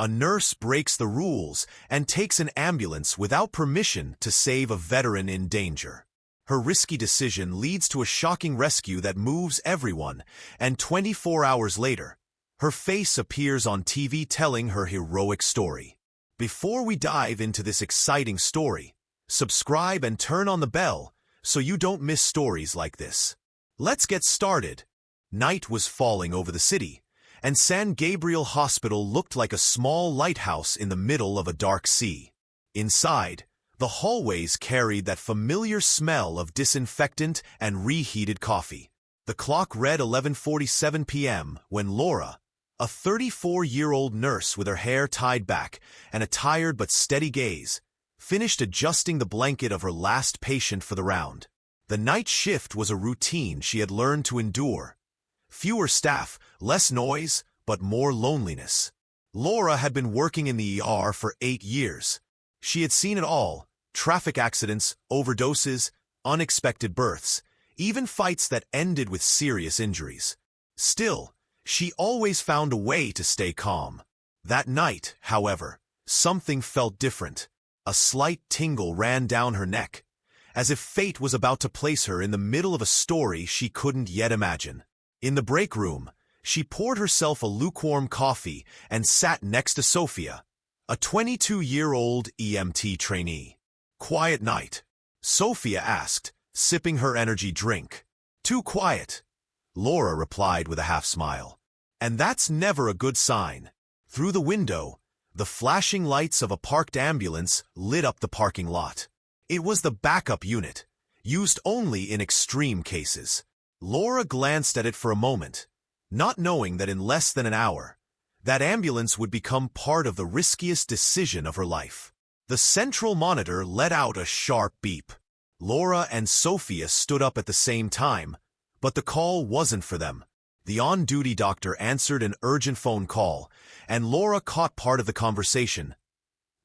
A nurse breaks the rules and takes an ambulance without permission to save a veteran in danger. Her risky decision leads to a shocking rescue that moves everyone, and 24 hours later, her face appears on TV telling her heroic story. Before we dive into this exciting story, subscribe and turn on the bell so you don't miss stories like this. Let's get started. Night was falling over the city, and San Gabriel Hospital looked like a small lighthouse in the middle of a dark sea. Inside, the hallways carried that familiar smell of disinfectant and reheated coffee. The clock read 11:47 p.m. when Laura, a 34-year-old nurse with her hair tied back and a tired but steady gaze, finished adjusting the blanket of her last patient for the round. The night shift was a routine she had learned to endure. Fewer staff, less noise, but more loneliness. Laura had been working in the ER for 8 years. She had seen it all: traffic accidents, overdoses, unexpected births, even fights that ended with serious injuries. Still, she always found a way to stay calm. That night, however, something felt different. A slight tingle ran down her neck, as if fate was about to place her in the middle of a story she couldn't yet imagine. In the break room, she poured herself a lukewarm coffee and sat next to Sophia, a 22-year-old EMT trainee. "Quiet night?" Sophia asked, sipping her energy drink. "Too quiet," Laura replied with a half-smile. "And that's never a good sign." Through the window, the flashing lights of a parked ambulance lit up the parking lot. It was the backup unit, used only in extreme cases. Laura glanced at it for a moment, not knowing that in less than an hour, that ambulance would become part of the riskiest decision of her life. The central monitor let out a sharp beep. Laura and Sophia stood up at the same time, but the call wasn't for them. The on-duty doctor answered an urgent phone call, and Laura caught part of the conversation.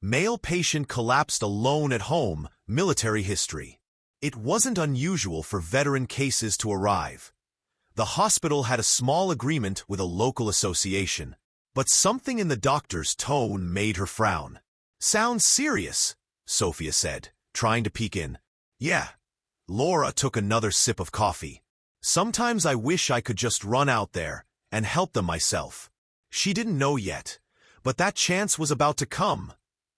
"Male patient collapsed alone at home, military history." It wasn't unusual for veteran cases to arrive. The hospital had a small agreement with a local association, but something in the doctor's tone made her frown. "Sounds serious," Sophia said, trying to peek in. "Yeah." Laura took another sip of coffee. "Sometimes I wish I could just run out there and help them myself." She didn't know yet, but that chance was about to come,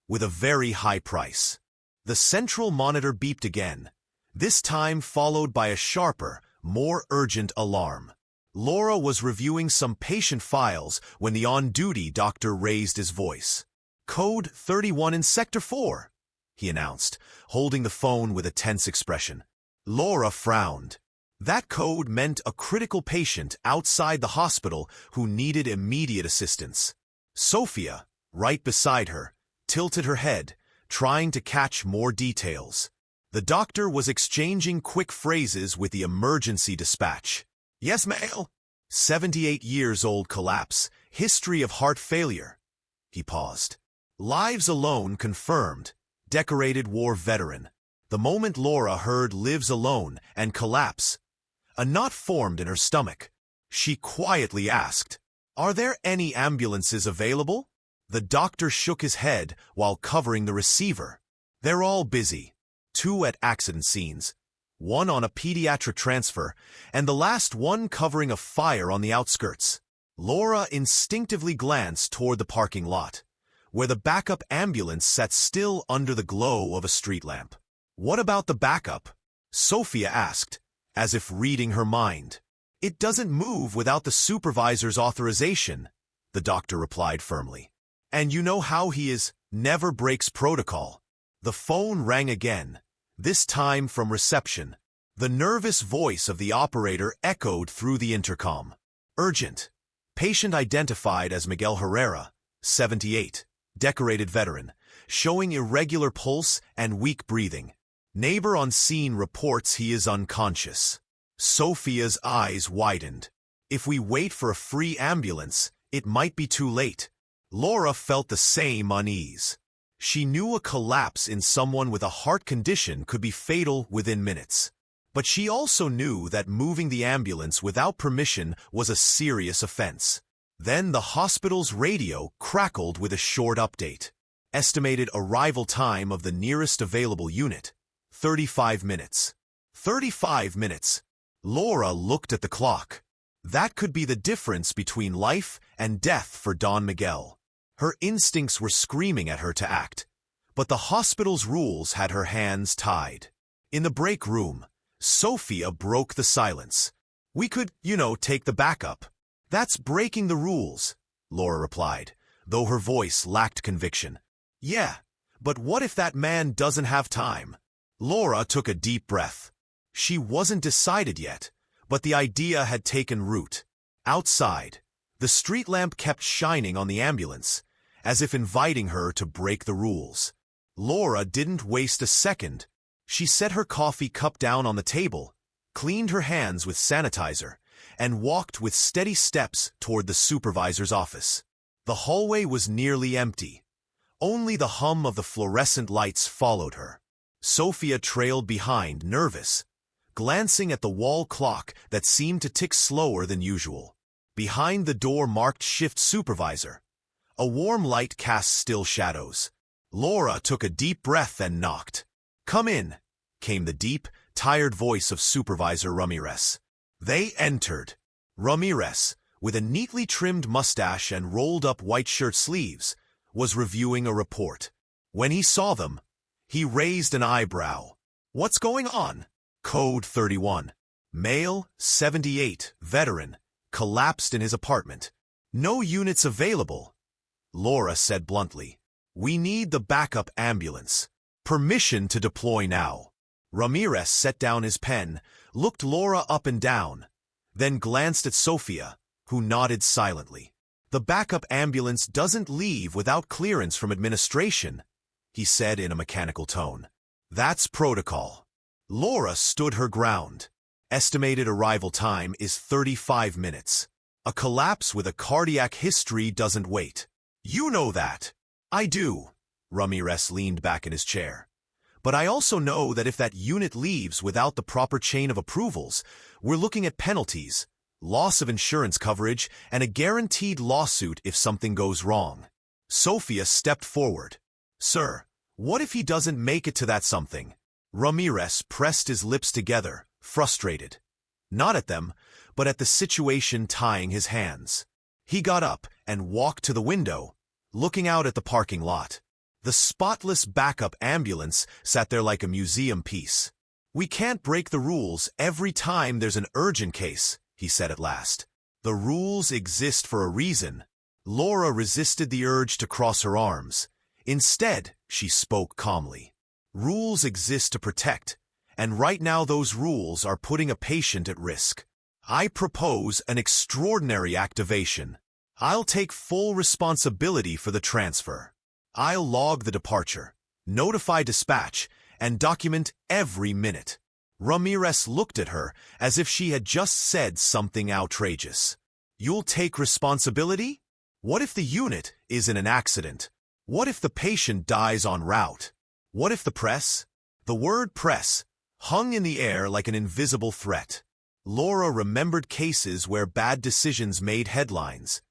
with a very high price. The central monitor beeped again, this time followed by a sharper, more urgent alarm. Laura was reviewing some patient files when the on-duty doctor raised his voice. "Code 31 in Sector 4, he announced, holding the phone with a tense expression. Laura frowned. That code meant a critical patient outside the hospital who needed immediate assistance. Sophia, right beside her, tilted her head, trying to catch more details. The doctor was exchanging quick phrases with the emergency dispatch. "Yes, ma'am." 78 years old collapse, history of heart failure. He paused. "Lives alone confirmed, decorated war veteran." The moment Laura heard "lives alone" and collapse, a knot formed in her stomach. She quietly asked, "Are there any ambulances available?" The doctor shook his head while covering the receiver. "They're all busy. 2 at accident scenes, 1 on a pediatric transfer, and the last one covering a fire on the outskirts." Laura instinctively glanced toward the parking lot, where the backup ambulance sat still under the glow of a street lamp. "What about the backup?" Sophia asked, as if reading her mind. "It doesn't move without the supervisor's authorization," the doctor replied firmly. "And you know how he is, never breaks protocol." The phone rang again, this time from reception. The nervous voice of the operator echoed through the intercom. "Urgent. Patient identified as Miguel Herrera, 78, decorated veteran, showing irregular pulse and weak breathing. Neighbor on scene reports he is unconscious." Sophia's eyes widened. If we wait for a free ambulance, it might be too late. Laura felt the same unease. She knew a collapse in someone with a heart condition could be fatal within minutes. But she also knew that moving the ambulance without permission was a serious offense. Then the hospital's radio crackled with a short update. Estimated arrival time of the nearest available unit, 35 minutes. 35 minutes. Laura looked at the clock. That could be the difference between life and death for Don Miguel. Her instincts were screaming at her to act, but the hospital's rules had her hands tied. In the break room, Sophia broke the silence. "We could, take the backup." "That's breaking the rules," Laura replied, though her voice lacked conviction. "Yeah, but what if that man doesn't have time?" Laura took a deep breath. She wasn't decided yet, but the idea had taken root. Outside, the street lamp kept shining on the ambulance, as if inviting her to break the rules. Laura didn't waste a second. She set her coffee cup down on the table, cleaned her hands with sanitizer, and walked with steady steps toward the supervisor's office. The hallway was nearly empty. Only the hum of the fluorescent lights followed her. Sophia trailed behind, nervous, glancing at the wall clock that seemed to tick slower than usual. Behind the door marked shift supervisor. A warm light cast still shadows. Laura took a deep breath and knocked. "Come in," came the deep, tired voice of Supervisor Ramirez. They entered. Ramirez, with a neatly trimmed mustache and rolled-up white shirt sleeves, was reviewing a report. When he saw them, he raised an eyebrow. "What's going on?" Code 31. Male, 78, veteran, collapsed in his apartment. "No units available," Laura said bluntly. "We need the backup ambulance. Permission to deploy now." Ramirez set down his pen, looked Laura up and down, then glanced at Sophia, who nodded silently. "The backup ambulance doesn't leave without clearance from administration," he said in a mechanical tone. "That's protocol." Laura stood her ground. Estimated arrival time is 35 minutes. A collapse with a cardiac history doesn't wait. "You know that." "I do." Ramirez leaned back in his chair. "But I also know that if that unit leaves without the proper chain of approvals, we're looking at penalties, loss of insurance coverage, and a guaranteed lawsuit if something goes wrong." Sophia stepped forward. "Sir, what if he doesn't make it to that something?" Ramirez pressed his lips together, frustrated. Not at them, but at the situation tying his hands. He got up and walked to the window, looking out at the parking lot. The spotless backup ambulance sat there like a museum piece. "We can't break the rules every time there's an urgent case," he said at last. "The rules exist for a reason." Laura resisted the urge to cross her arms. Instead, she spoke calmly. "Rules exist to protect, and right now those rules are putting a patient at risk. I propose an extraordinary activation. I'll take full responsibility for the transfer. I'll log the departure, notify dispatch, and document every minute." Ramirez looked at her as if she had just said something outrageous. "You'll take responsibility? What if the unit is in an accident? What if the patient dies en route? What if the press?" The word press hung in the air like an invisible threat. Laura remembered cases where bad decisions made headlines,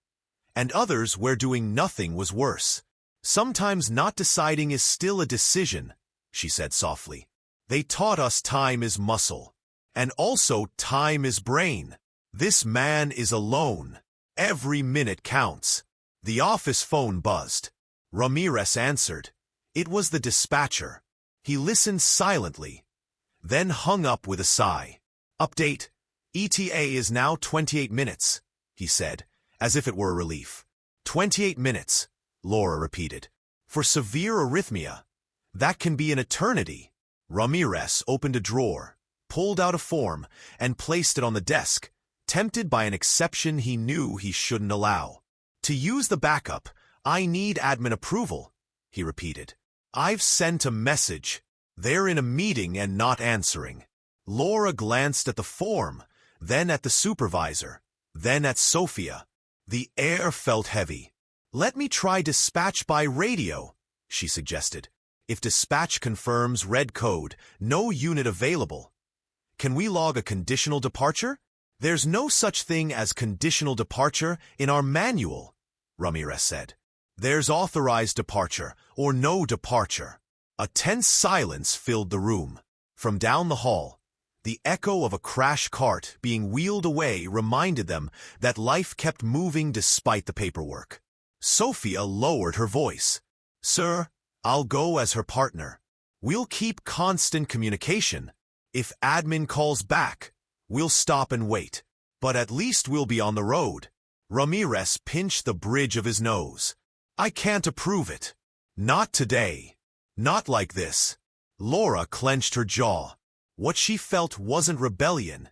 and others where doing nothing was worse. "Sometimes not deciding is still a decision," she said softly. "They taught us time is muscle, and also time is brain. This man is alone. Every minute counts." The office phone buzzed. Ramirez answered. It was the dispatcher. He listened silently, then hung up with a sigh. "Update. ETA is now 28 minutes, he said, as if it were a relief. 28 minutes, Laura repeated. "For severe arrhythmia, that can be an eternity." Ramirez opened a drawer, pulled out a form, and placed it on the desk, tempted by an exception he knew he shouldn't allow. "To use the backup, I need admin approval," he repeated. "I've sent a message. They're in a meeting and not answering." Laura glanced at the form, then at the supervisor, then at Sophia. The air felt heavy. "Let me try dispatch by radio," she suggested. "If dispatch confirms red code, no unit available. Can we log a conditional departure?" There's no such thing as conditional departure in our manual, Ramirez said. There's authorized departure or no departure. A tense silence filled the room. From down the hall, the echo of a crash cart being wheeled away reminded them that life kept moving despite the paperwork. Sophia lowered her voice. Sir, I'll go as her partner. We'll keep constant communication. If admin calls back, we'll stop and wait. But at least we'll be on the road. Ramirez pinched the bridge of his nose. I can't approve it. Not today. Not like this. Laura clenched her jaw. What she felt wasn't rebellion.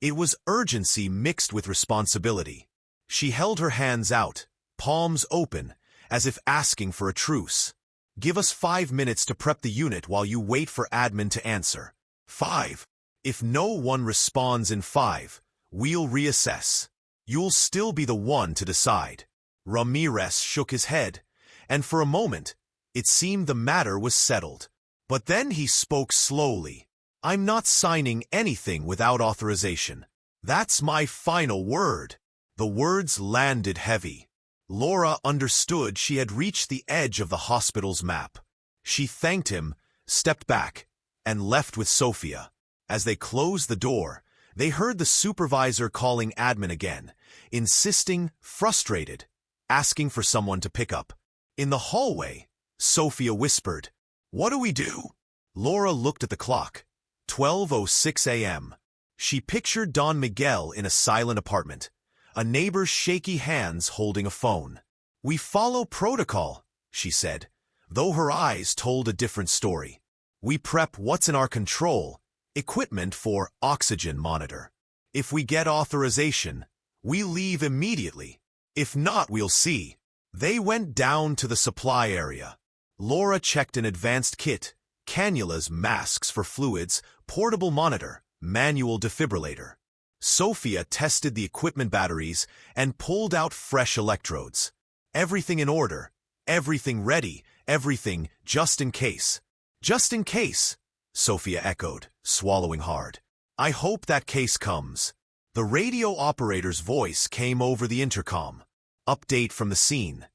It was urgency mixed with responsibility. She held her hands out, palms open, as if asking for a truce. Give us 5 minutes to prep the unit while you wait for admin to answer. 5. If no one responds in 5, we'll reassess. You'll still be the one to decide. Ramirez shook his head, and for a moment, it seemed the matter was settled. But then he spoke slowly. I'm not signing anything without authorization. That's my final word. The words landed heavy. Laura understood she had reached the edge of the hospital's map. She thanked him, stepped back, and left with Sophia. As they closed the door, they heard the supervisor calling admin again, insisting, frustrated, asking for someone to pick up. In the hallway, Sophia whispered, "What do we do?" Laura looked at the clock. 12:06 a.m. She pictured Don Miguel in a silent apartment, a neighbor's shaky hands holding a phone. "We follow protocol," she said, though her eyes told a different story. "We prep what's in our control, equipment for oxygen monitor. If we get authorization, we leave immediately. If not, we'll see." They went down to the supply area. Laura checked an advanced kit, cannulas, masks for fluids, portable monitor, manual defibrillator. Sophia tested the equipment batteries and pulled out fresh electrodes. Everything in order, everything ready, everything just in case. Just in case, Sophia echoed, swallowing hard. I hope that case comes. The radio operator's voice came over the intercom. Update from the scene.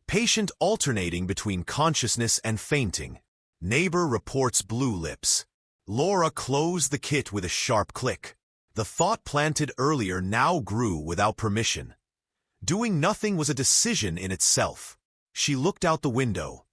Patient alternating between consciousness and fainting. Neighbor reports blue lips. Laura closed the kit with a sharp click. The thought planted earlier now grew without permission. Doing nothing was a decision in itself. She looked out the window.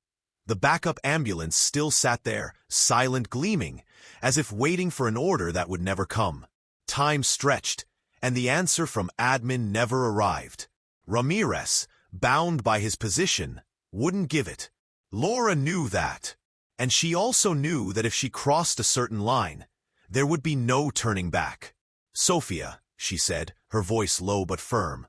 The backup ambulance still sat there, silent, gleaming, as if waiting for an order that would never come. Time stretched, and the answer from admin never arrived. Ramirez, bound by his position, wouldn't give it. Laura knew that. And she also knew that if she crossed a certain line, there would be no turning back. Sophia, she said, her voice low but firm,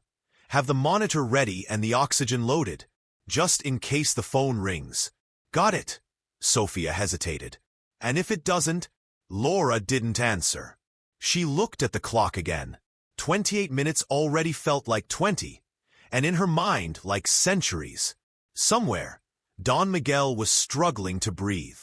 have the monitor ready and the oxygen loaded, just in case the phone rings. Got it. Sophia hesitated. And if it doesn't? Laura didn't answer. She looked at the clock again. 28 minutes already felt like 20, and in her mind like centuries. Somewhere, Don Miguel was struggling to breathe.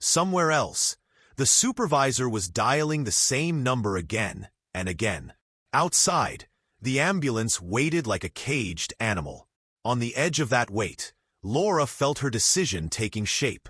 Somewhere else, the supervisor was dialing the same number again and again. Outside, the ambulance waited like a caged animal. On the edge of that wait, Laura felt her decision taking shape.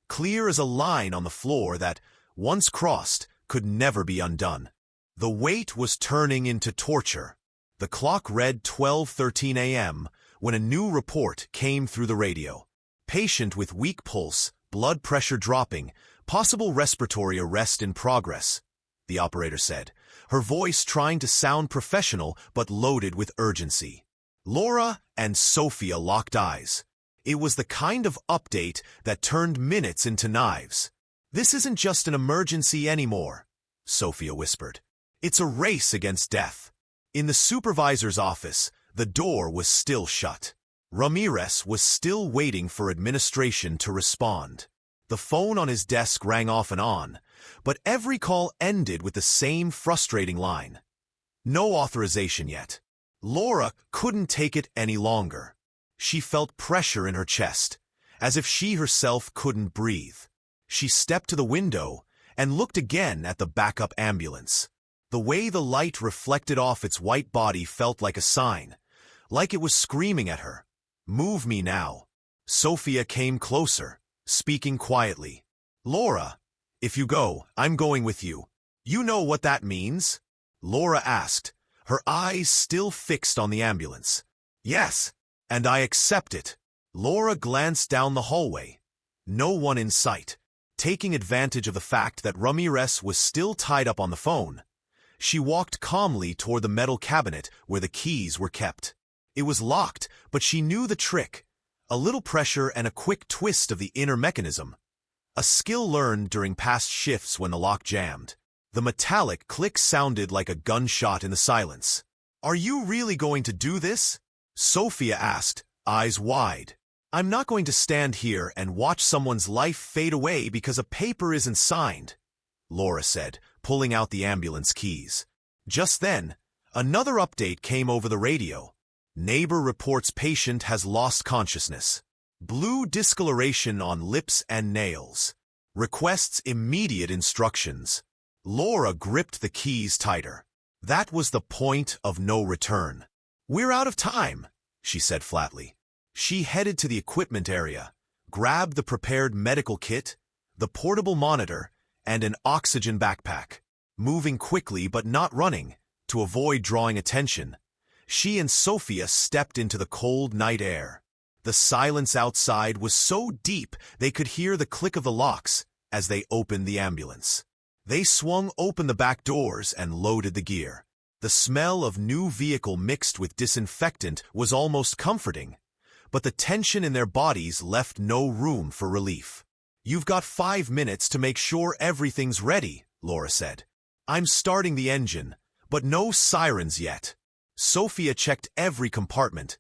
Clear as a line on the floor that, once crossed, could never be undone. The wait was turning into torture. The clock read 12:13 a.m. when a new report came through the radio. Patient with weak pulse, blood pressure dropping, possible respiratory arrest in progress, the operator said, her voice trying to sound professional but loaded with urgency. Laura and Sophia locked eyes. It was the kind of update that turned minutes into knives. This isn't just an emergency anymore, Sophia whispered. It's a race against death. In the supervisor's office, the door was still shut. Ramirez was still waiting for administration to respond. The phone on his desk rang off and on, but every call ended with the same frustrating line. No authorization yet. Laura couldn't take it any longer. She felt pressure in her chest, as if she herself couldn't breathe. She stepped to the window and looked again at the backup ambulance. The way the light reflected off its white body felt like a sign, like it was screaming at her. "Move me now." Sophia came closer, speaking quietly. "Laura, if you go, I'm going with you. You know what that means?" Laura asked, her eyes still fixed on the ambulance. "Yes, and I accept it." Laura glanced down the hallway. No one in sight. Taking advantage of the fact that Ramirez was still tied up on the phone, she walked calmly toward the metal cabinet where the keys were kept. It was locked, but she knew the trick. A little pressure and a quick twist of the inner mechanism. A skill learned during past shifts when the lock jammed. The metallic click sounded like a gunshot in the silence. "Are you really going to do this?" Sophia asked, eyes wide. "I'm not going to stand here and watch someone's life fade away because a paper isn't signed," Laura said, pulling out the ambulance keys. Just then, another update came over the radio. Neighbor reports patient has lost consciousness. Blue discoloration on lips and nails. Requests immediate instructions. Laura gripped the keys tighter. That was the point of no return. "We're out of time," she said flatly. She headed to the equipment area, grabbed the prepared medical kit, the portable monitor, and an oxygen backpack. Moving quickly but not running, to avoid drawing attention, she and Sophia stepped into the cold night air. The silence outside was so deep they could hear the click of the locks as they opened the ambulance. They swung open the back doors and loaded the gear. The smell of new vehicle mixed with disinfectant was almost comforting, but the tension in their bodies left no room for relief. "You've got 5 minutes to make sure everything's ready," Laura said. "I'm starting the engine, but no sirens yet." Sophia checked every compartment.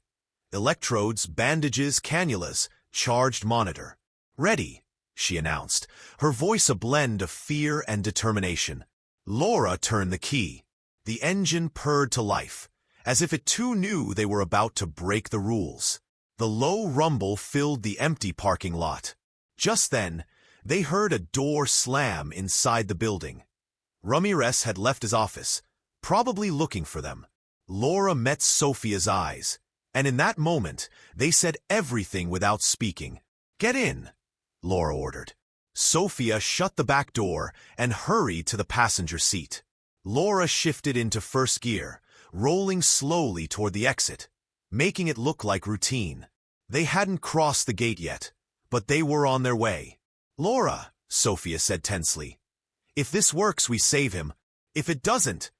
Electrodes, bandages, cannulas, charged monitor. "Ready," she announced, her voice a blend of fear and determination. Laura turned the key. The engine purred to life, as if it too knew they were about to break the rules. The low rumble filled the empty parking lot. Just then, they heard a door slam inside the building. Ramirez had left his office, probably looking for them. Laura met Sophia's eyes, and in that moment, they said everything without speaking. "Get in," Laura ordered. Sophia shut the back door and hurried to the passenger seat. Laura shifted into first gear, rolling slowly toward the exit, making it look like routine. They hadn't crossed the gate yet, but they were on their way. "Laura," Sophia said tensely, "if this works, we save him. If it doesn't,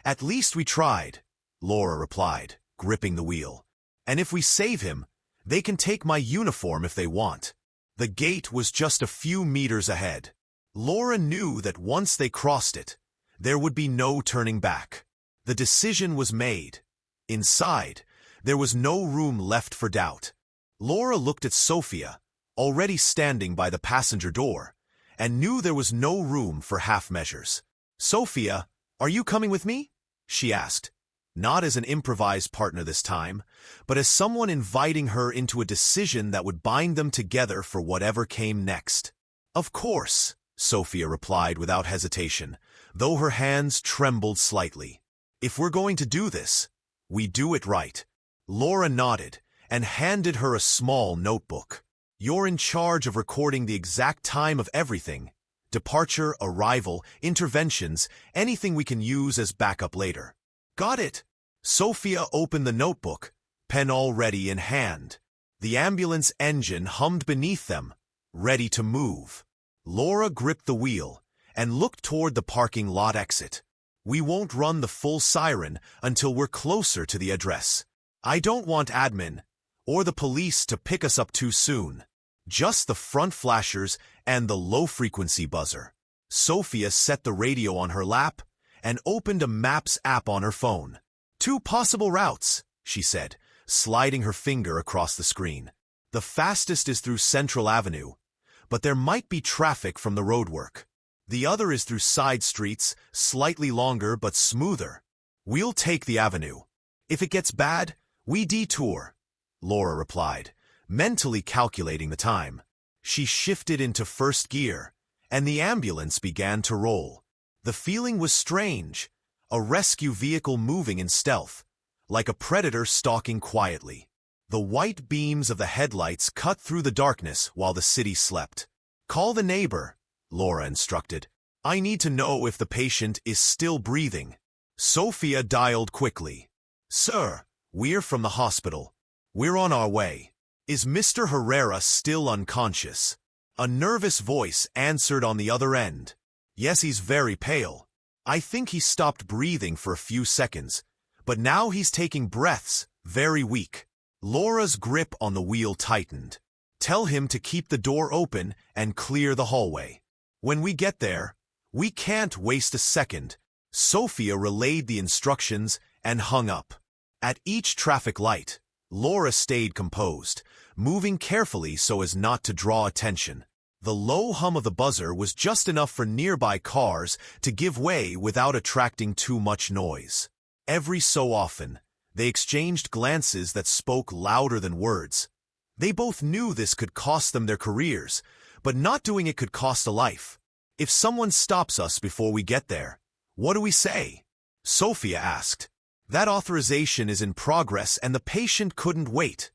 at least we tried," Laura replied, gripping the wheel. "And if we save him, they can take my uniform if they want." The gate was just a few meters ahead. Laura knew that once they crossed it, there would be no turning back. The decision was made. Inside, there was no room left for doubt. Laura looked at Sophia, already standing by the passenger door, and knew there was no room for half measures. "Sophia, are you coming with me?" she asked, not as an improvised partner this time, but as someone inviting her into a decision that would bind them together for whatever came next. "Of course," Sophia replied without hesitation, though her hands trembled slightly. "If we're going to do this, we do it right." Laura nodded and handed her a small notebook. "You're in charge of recording the exact time of everything. Departure, arrival, interventions, anything we can use as backup later." "Got it." Sophia opened the notebook, pen already in hand. The ambulance engine hummed beneath them, ready to move. Laura gripped the wheel and looked toward the parking lot exit. "We won't run the full siren until we're closer to the address. I don't want admin or the police to pick us up too soon. Just the front flashers and the low-frequency buzzer." Sophia set the radio on her lap and opened a Maps app on her phone. "2 possible routes," she said, sliding her finger across the screen. "The fastest is through Central Avenue, but there might be traffic from the roadwork. The other is through side streets, slightly longer but smoother. We'll take the avenue. If it gets bad, we detour," Laura replied, mentally calculating the time. She shifted into first gear, and the ambulance began to roll. The feeling was strange, a rescue vehicle moving in stealth, like a predator stalking quietly. The white beams of the headlights cut through the darkness while the city slept. "Call the neighbor," Laura instructed. "I need to know if the patient is still breathing." Sophia dialed quickly. "Sir, we're from the hospital. We're on our way. Is Mr. Herrera still unconscious?" A nervous voice answered on the other end. "Yes, he's very pale. I think he stopped breathing for a few seconds, but now he's taking breaths, very weak." Laura's grip on the wheel tightened. "Tell him to keep the door open and clear the hallway. When we get there, we can't waste a second." Sophia relayed the instructions and hung up. At each traffic light, Laura stayed composed, moving carefully so as not to draw attention. The low hum of the buzzer was just enough for nearby cars to give way without attracting too much noise. Every so often, they exchanged glances that spoke louder than words. They both knew this could cost them their careers, but not doing it could cost a life. "If someone stops us before we get there, what do we say?" Sophia asked. "That authorization is in progress and the patient couldn't wait,"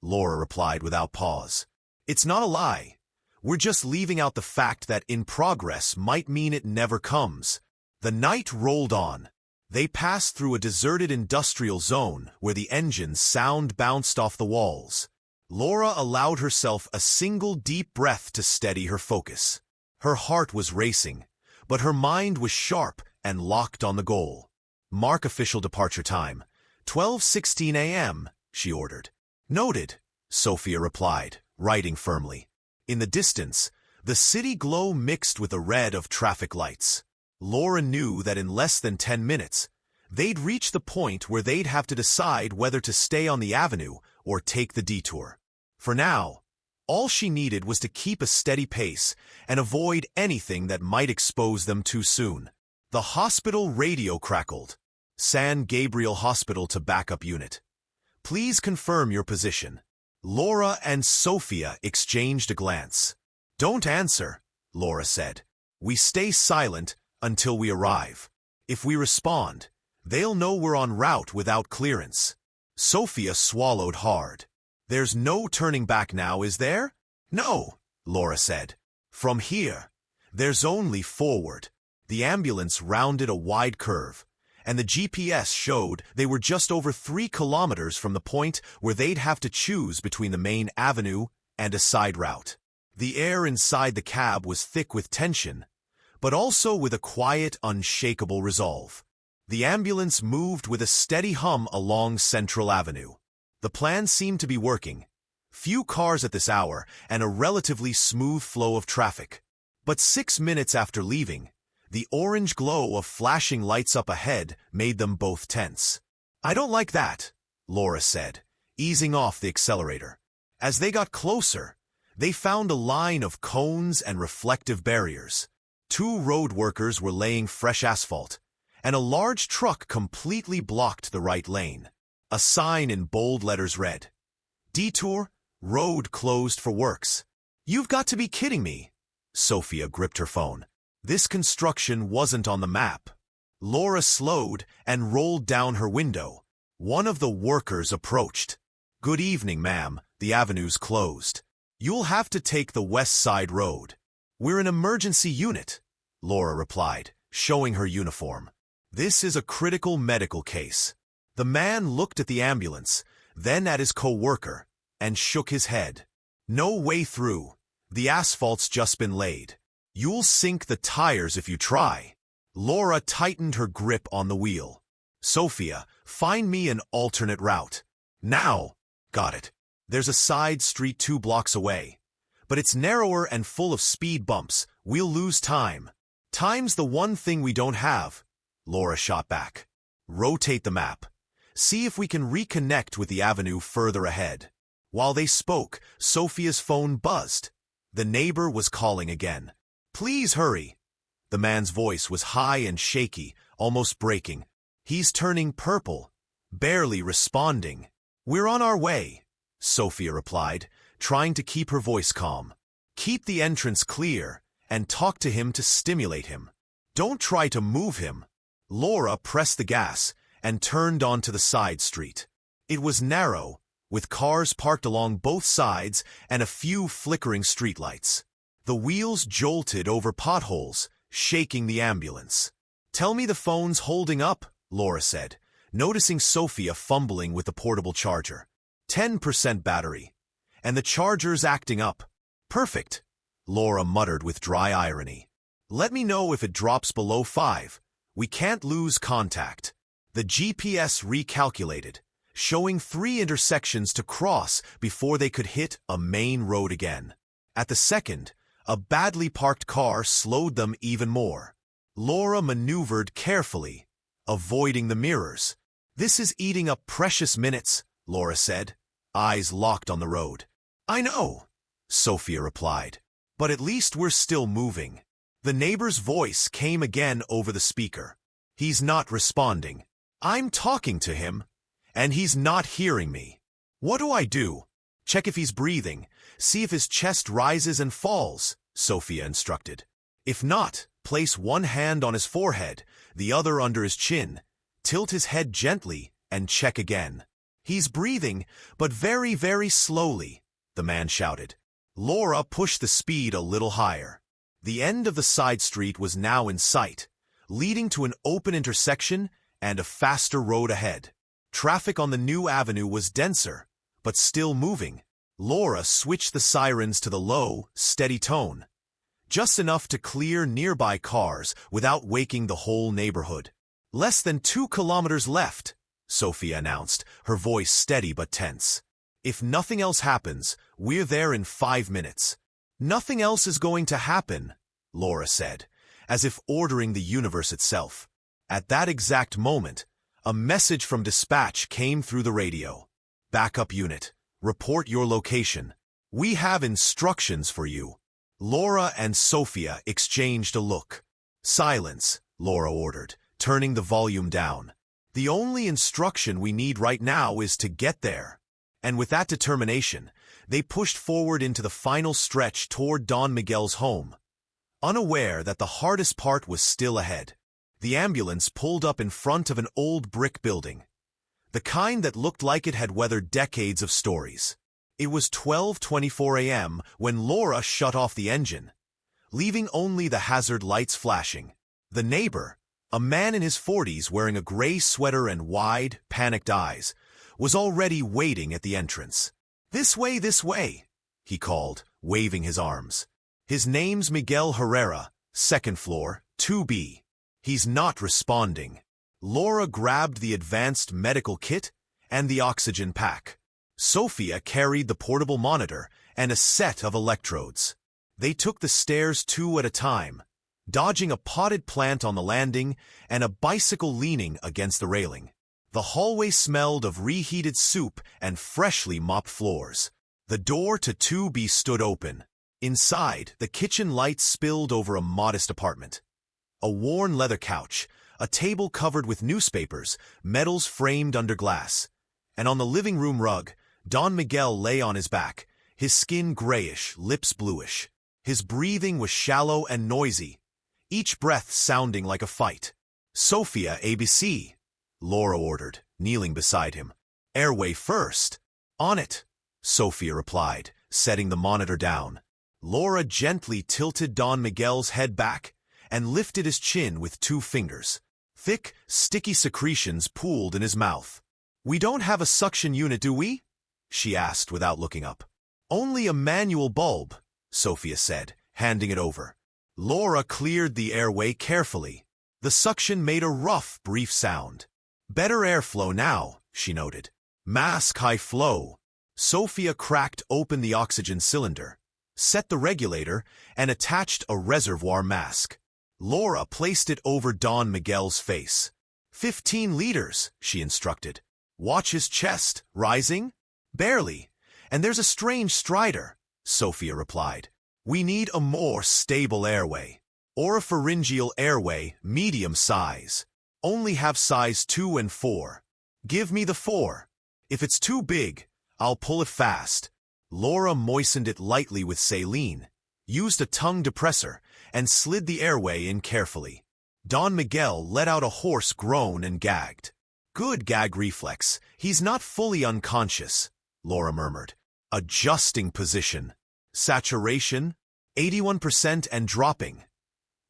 Laura replied without pause. "It's not a lie. We're just leaving out the fact that in progress might mean it never comes." The night rolled on. They passed through a deserted industrial zone where the engine's sound bounced off the walls. Laura allowed herself a single deep breath to steady her focus. Her heart was racing, but her mind was sharp and locked on the goal. "Mark official departure time, 12:16 a.m., she ordered. "Noted," Sophia replied, writing firmly. In the distance, the city glow mixed with the red of traffic lights. Laura knew that in less than 10 minutes, they'd reach the point where they'd have to decide whether to stay on the avenue or take the detour. For now, all she needed was to keep a steady pace and avoid anything that might expose them too soon. The hospital radio crackled. "San Gabriel Hospital to backup unit. Please confirm your position." Laura and Sophia exchanged a glance. "Don't answer," Laura said. "We stay silent until we arrive. If we respond, they'll know we're en route without clearance." Sophia swallowed hard. "There's no turning back now, is there?" "No," Laura said. "From here, there's only forward." The ambulance rounded a wide curve, and the GPS showed they were just over 3 kilometers from the point where they'd have to choose between the main avenue and a side route. The air inside the cab was thick with tension, but also with a quiet, unshakable resolve. The ambulance moved with a steady hum along Central Avenue. The plan seemed to be working. Few cars at this hour and a relatively smooth flow of traffic. But 6 minutes after leaving, the orange glow of flashing lights up ahead made them both tense. "I don't like that," Laura said, easing off the accelerator. As they got closer, they found a line of cones and reflective barriers. 2 road workers were laying fresh asphalt, and a large truck completely blocked the right lane. A sign in bold letters read, "Detour, road closed for works." "You've got to be kidding me." Sophia gripped her phone. This construction wasn't on the map. Laura slowed and rolled down her window. One of the workers approached. "Good evening, ma'am. The avenue's closed. You'll have to take the west side road." "We're an emergency unit," Laura replied, showing her uniform. "This is a critical medical case." The man looked at the ambulance, then at his co-worker, and shook his head. "No way through. The asphalt's just been laid. You'll sink the tires if you try." Laura tightened her grip on the wheel. "Sophia, find me an alternate route. Now." "Got it. There's a side street 2 blocks away. But it's narrower and full of speed bumps. We'll lose time." "Time's the one thing we don't have," Laura shot back. "Rotate the map. See if we can reconnect with the avenue further ahead." While they spoke, Sophia's phone buzzed. The neighbor was calling again. "Please hurry." The man's voice was high and shaky, almost breaking. "He's turning purple, barely responding." "We're on our way," Sophia replied, trying to keep her voice calm. "Keep the entrance clear and talk to him to stimulate him. Don't try to move him. Laura pressed the gas and turned onto the side street. It was narrow, with cars parked along both sides and a few flickering streetlights. The wheels jolted over potholes, shaking the ambulance. "Tell me the phone's holding up," Laura said, noticing Sophia fumbling with the portable charger. 10% battery. And the charger's acting up. "Perfect," Laura muttered with dry irony. "Let me know if it drops below 5. We can't lose contact." The GPS recalculated, showing 3 intersections to cross before they could hit a main road again. At the second, a badly parked car slowed them even more. Laura maneuvered carefully, avoiding the mirrors. "This is eating up precious minutes," Laura said, eyes locked on the road. "I know," Sophia replied, "but at least we're still moving." The neighbor's voice came again over the speaker. "He's not responding. I'm talking to him, and he's not hearing me. What do I do?" "Check if he's breathing. See if his chest rises and falls," Sophia instructed. "If not, place one hand on his forehead, the other under his chin. Tilt his head gently and check again." "He's breathing, but very, very slowly," the man shouted. Laura pushed the speed a little higher. The end of the side street was now in sight, leading to an open intersection and a faster road ahead. Traffic on the new avenue was denser, but still moving. Laura switched the sirens to the low, steady tone, just enough to clear nearby cars without waking the whole neighborhood. "Less than 2 kilometers left," Sophia announced, her voice steady but tense. "If nothing else happens, we're there in 5 minutes." "Nothing else is going to happen," Laura said, as if ordering the universe itself. At that exact moment, a message from dispatch came through the radio. "Backup unit, report your location. We have instructions for you." Laura and Sophia exchanged a look. "Silence," Laura ordered, turning the volume down. "The only instruction we need right now is to get there." And with that determination, they pushed forward into the final stretch toward Don Miguel's home, unaware that the hardest part was still ahead. The ambulance pulled up in front of an old brick building, the kind that looked like it had weathered decades of stories. It was 12:24 a.m. when Laura shut off the engine, leaving only the hazard lights flashing. The neighbor, a man in his 40s wearing a gray sweater and wide, panicked eyes, was already waiting at the entrance. This way," he called, waving his arms. "His name's Miguel Herrera, 2nd floor, 2B. He's not responding." Laura grabbed the advanced medical kit and the oxygen pack. Sophia carried the portable monitor and a set of electrodes. They took the stairs 2 at a time, dodging a potted plant on the landing and a bicycle leaning against the railing. The hallway smelled of reheated soup and freshly mopped floors. The door to 2B stood open. Inside, the kitchen lights spilled over a modest apartment. A worn leather couch, a table covered with newspapers, medals framed under glass. And on the living room rug, Don Miguel lay on his back, his skin grayish, lips bluish. His breathing was shallow and noisy, each breath sounding like a fight. "Sophia, ABC," Laura ordered, kneeling beside him. "Airway first." "On it," Sophia replied, setting the monitor down. Laura gently tilted Don Miguel's head back and lifted his chin with 2 fingers. Thick, sticky secretions pooled in his mouth. "We don't have a suction unit, do we?" she asked without looking up. "Only a manual bulb," Sophia said, handing it over. Laura cleared the airway carefully. The suction made a rough, brief sound. "Better airflow now," she noted. "Mask high flow." Sophia cracked open the oxygen cylinder, set the regulator, and attached a reservoir mask. Laura placed it over Don Miguel's face. 15 liters, she instructed. "Watch his chest. Rising?" "Barely. And there's a strange stridor," Sophia replied. "We need a more stable airway. Oropharyngeal airway, medium size. Only have size 2 and 4. Give me the 4. If it's too big, I'll pull it fast." Laura moistened it lightly with saline, used a tongue depressor, and slid the airway in carefully. Don Miguel let out a hoarse groan and gagged. Good gag reflex. He's not fully unconscious, Laura murmured. Adjusting position. Saturation, 81% and dropping.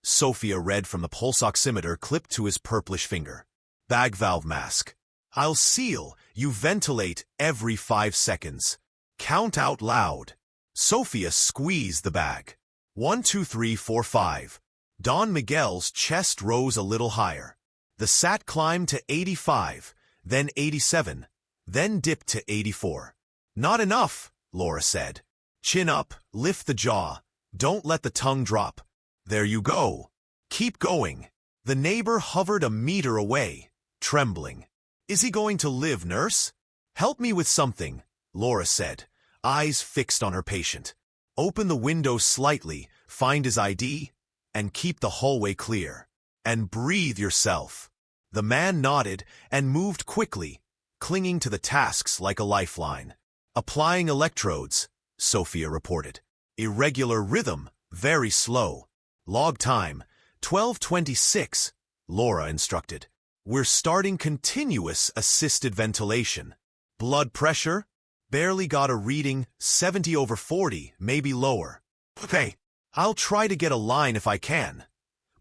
Sophia read from the pulse oximeter clipped to his purplish finger. Bag valve mask. I'll seal. You ventilate every 5 seconds. Count out loud. Sophia squeezed the bag. 1, 2, 3, 4, 5. Don Miguel's chest rose a little higher. The sat climbed to 85, then 87, then dipped to 84. Not enough, Laura said. Chin up, lift the jaw. Don't let the tongue drop. There you go. Keep going. The neighbor hovered a meter away, trembling. Is he going to live, nurse? Help me with something, Laura said, eyes fixed on her patient. Open the window slightly, find his ID, and keep the hallway clear. And breathe yourself. The man nodded and moved quickly, clinging to the tasks like a lifeline. Applying electrodes, Sophia reported. Irregular rhythm, very slow. Log time, 12:26, Laura instructed. We're starting continuous assisted ventilation. Blood pressure? Barely got a reading, 70/40, maybe lower. Okay, I'll try to get a line if I can.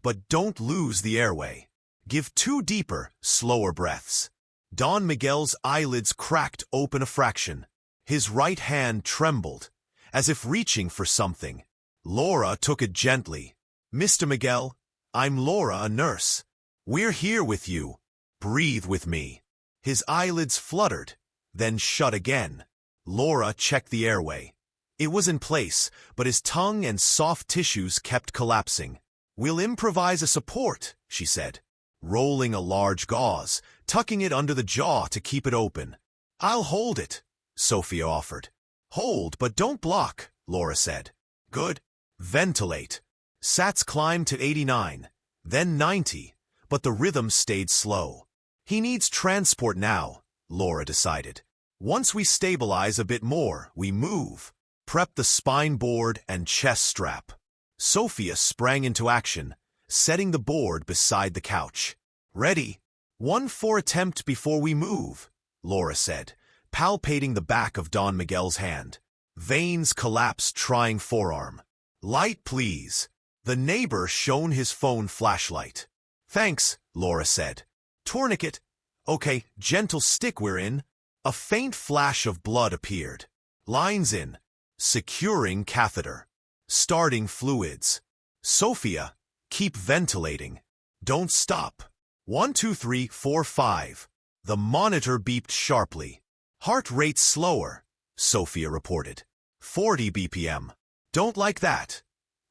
But don't lose the airway. Give 2 deeper, slower breaths. Don Miguel's eyelids cracked open a fraction. His right hand trembled, as if reaching for something. Laura took it gently. Mr. Miguel, I'm Laura, a nurse. We're here with you. Breathe with me. His eyelids fluttered, then shut again. Laura checked the airway. It was in place, but his tongue and soft tissues kept collapsing. We'll improvise a support, she said, rolling a large gauze, tucking it under the jaw to keep it open. I'll hold it, Sophia offered. Hold, but don't block, Laura said. Good. Ventilate. Sats climbed to 89, then 90, but the rhythm stayed slow. He needs transport now, Laura decided. Once we stabilize a bit more, we move. Prep the spine board and chest strap. Sophia sprang into action, setting the board beside the couch. Ready? 1 attempt before we move, Laura said, palpating the back of Don Miguel's hand. Veins collapsed, trying forearm. Light, please. The neighbor shone his phone flashlight. Thanks, Laura said. Tourniquet. Okay, gentle stick we're in. A faint flash of blood appeared. Lines in. Securing catheter. Starting fluids. Sophia, keep ventilating. Don't stop. 1, 2, 3, 4, 5. The monitor beeped sharply. Heart rate slower, Sophia reported. 40 BPM. Don't like that,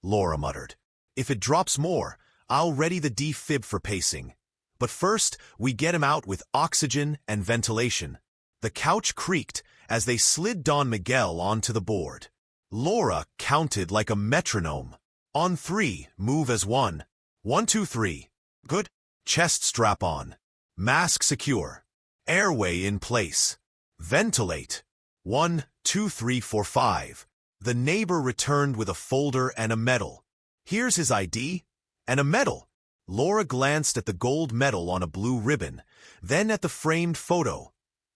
Laura muttered. If it drops more, I'll ready the defib for pacing. But first, we get him out with oxygen and ventilation. The couch creaked as they slid Don Miguel onto the board. Laura counted like a metronome. On 3, move as 1. 1, 2, 3. Good. Chest strap on. Mask secure. Airway in place. Ventilate. 1, 2, 3, 4, 5. The neighbor returned with a folder and a medal. Here's his ID. And a medal. Laura glanced at the gold medal on a blue ribbon, then at the framed photo.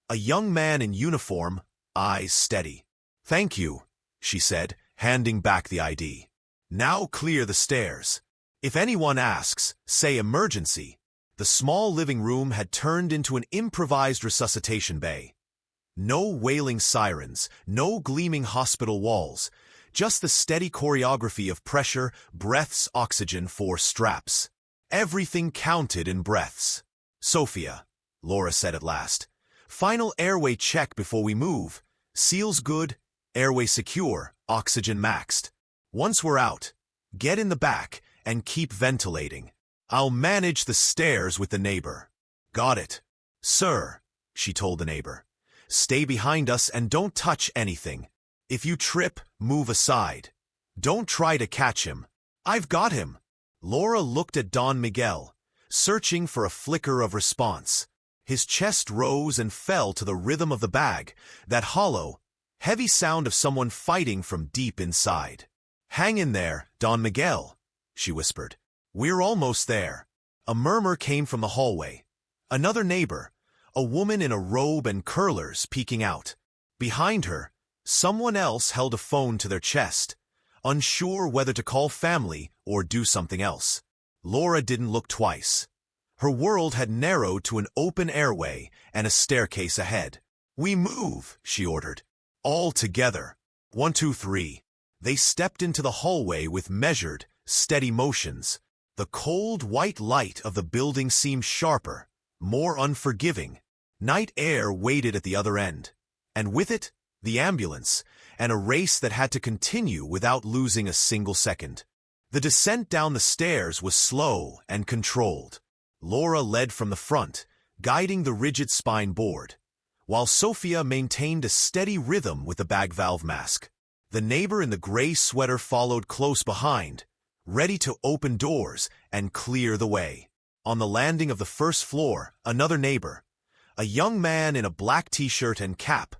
A young man in uniform, eyes steady. Thank you, she said, handing back the ID. Now clear the stairs. If anyone asks, say emergency. The small living room had turned into an improvised resuscitation bay. No wailing sirens, no gleaming hospital walls, just the steady choreography of pressure, breaths, oxygen, 4 straps. Everything counted in breaths. Sophia, Laura said at last. Final airway check before we move. Seals good, airway secure, oxygen maxed. Once we're out, get in the back and keep ventilating. I'll manage the stairs with the neighbor. Got it. Sir, she told the neighbor. Stay behind us and don't touch anything. If you trip, move aside. Don't try to catch him. I've got him. Laura looked at Don Miguel, searching for a flicker of response. His chest rose and fell to the rhythm of the bag, that hollow, heavy sound of someone fighting from deep inside. Hang in there, Don Miguel, she whispered. We're almost there. A murmur came from the hallway. Another neighbor, a woman in a robe and curlers, peeking out. Behind her, someone else held a phone to their chest, unsure whether to call family or do something else. Laura didn't look twice. Her world had narrowed to an open airway and a staircase ahead. "We move," she ordered. "All together. 1, 2, 3. They stepped into the hallway with measured, steady motions. The cold, white light of the building seemed sharper, more unforgiving. Night air waited at the other end, and with it, the ambulance, and a race that had to continue without losing a single second. The descent down the stairs was slow and controlled. Laura led from the front, guiding the rigid spine board, while Sophia maintained a steady rhythm with the bag valve mask. The neighbor in the gray sweater followed close behind, ready to open doors and clear the way. On the landing of the first floor, another neighbor, a young man in a black t-shirt and cap,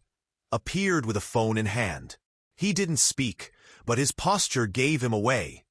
appeared with a phone in hand. He didn't speak, but his posture gave him away.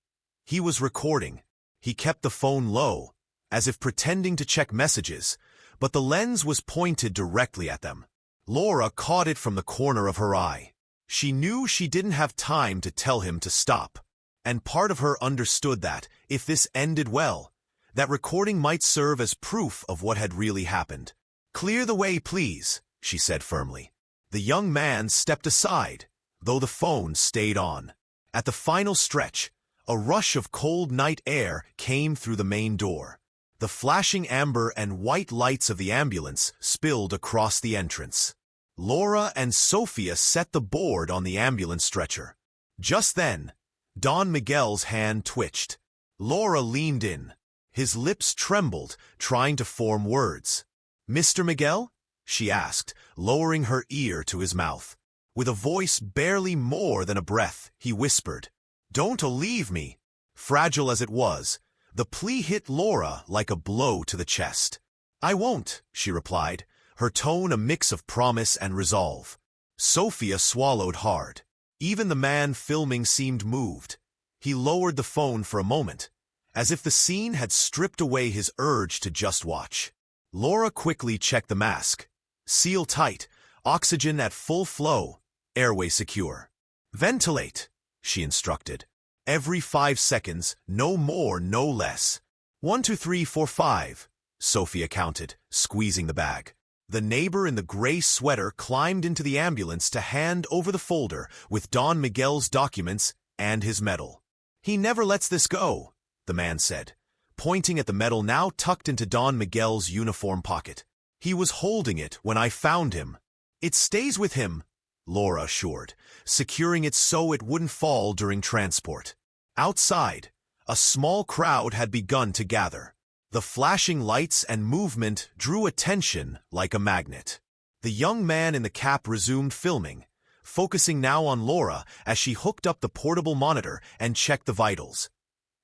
He was recording. He kept the phone low, as if pretending to check messages, but the lens was pointed directly at them. Laura caught it from the corner of her eye. She knew she didn't have time to tell him to stop, and part of her understood that, if this ended well, that recording might serve as proof of what had really happened. "Clear the way, please," she said firmly. The young man stepped aside, though the phone stayed on. At the final stretch, a rush of cold night air came through the main door. The flashing amber and white lights of the ambulance spilled across the entrance. Laura and Sophia set the board on the ambulance stretcher. Just then, Don Miguel's hand twitched. Laura leaned in. His lips trembled, trying to form words. "Mr. Miguel?" she asked, lowering her ear to his mouth. With a voice barely more than a breath, he whispered, "Don't leave me." Fragile as it was, the plea hit Laura like a blow to the chest. "I won't," she replied, her tone a mix of promise and resolve. Sophia swallowed hard. Even the man filming seemed moved. He lowered the phone for a moment, as if the scene had stripped away his urge to just watch. Laura quickly checked the mask. Seal tight, oxygen at full flow, airway secure. "Ventilate," she instructed. "Every 5 seconds, no more, no less." 1, 2, 3, 4, 5, Sophia counted, squeezing the bag. The neighbor in the gray sweater climbed into the ambulance to hand over the folder with Don Miguel's documents and his medal. "He never lets this go," the man said, pointing at the medal now tucked into Don Miguel's uniform pocket. "He was holding it when I found him." "It stays with him," Laura assured, securing it so it wouldn't fall during transport. Outside, a small crowd had begun to gather. The flashing lights and movement drew attention like a magnet. The young man in the cap resumed filming, focusing now on Laura as she hooked up the portable monitor and checked the vitals.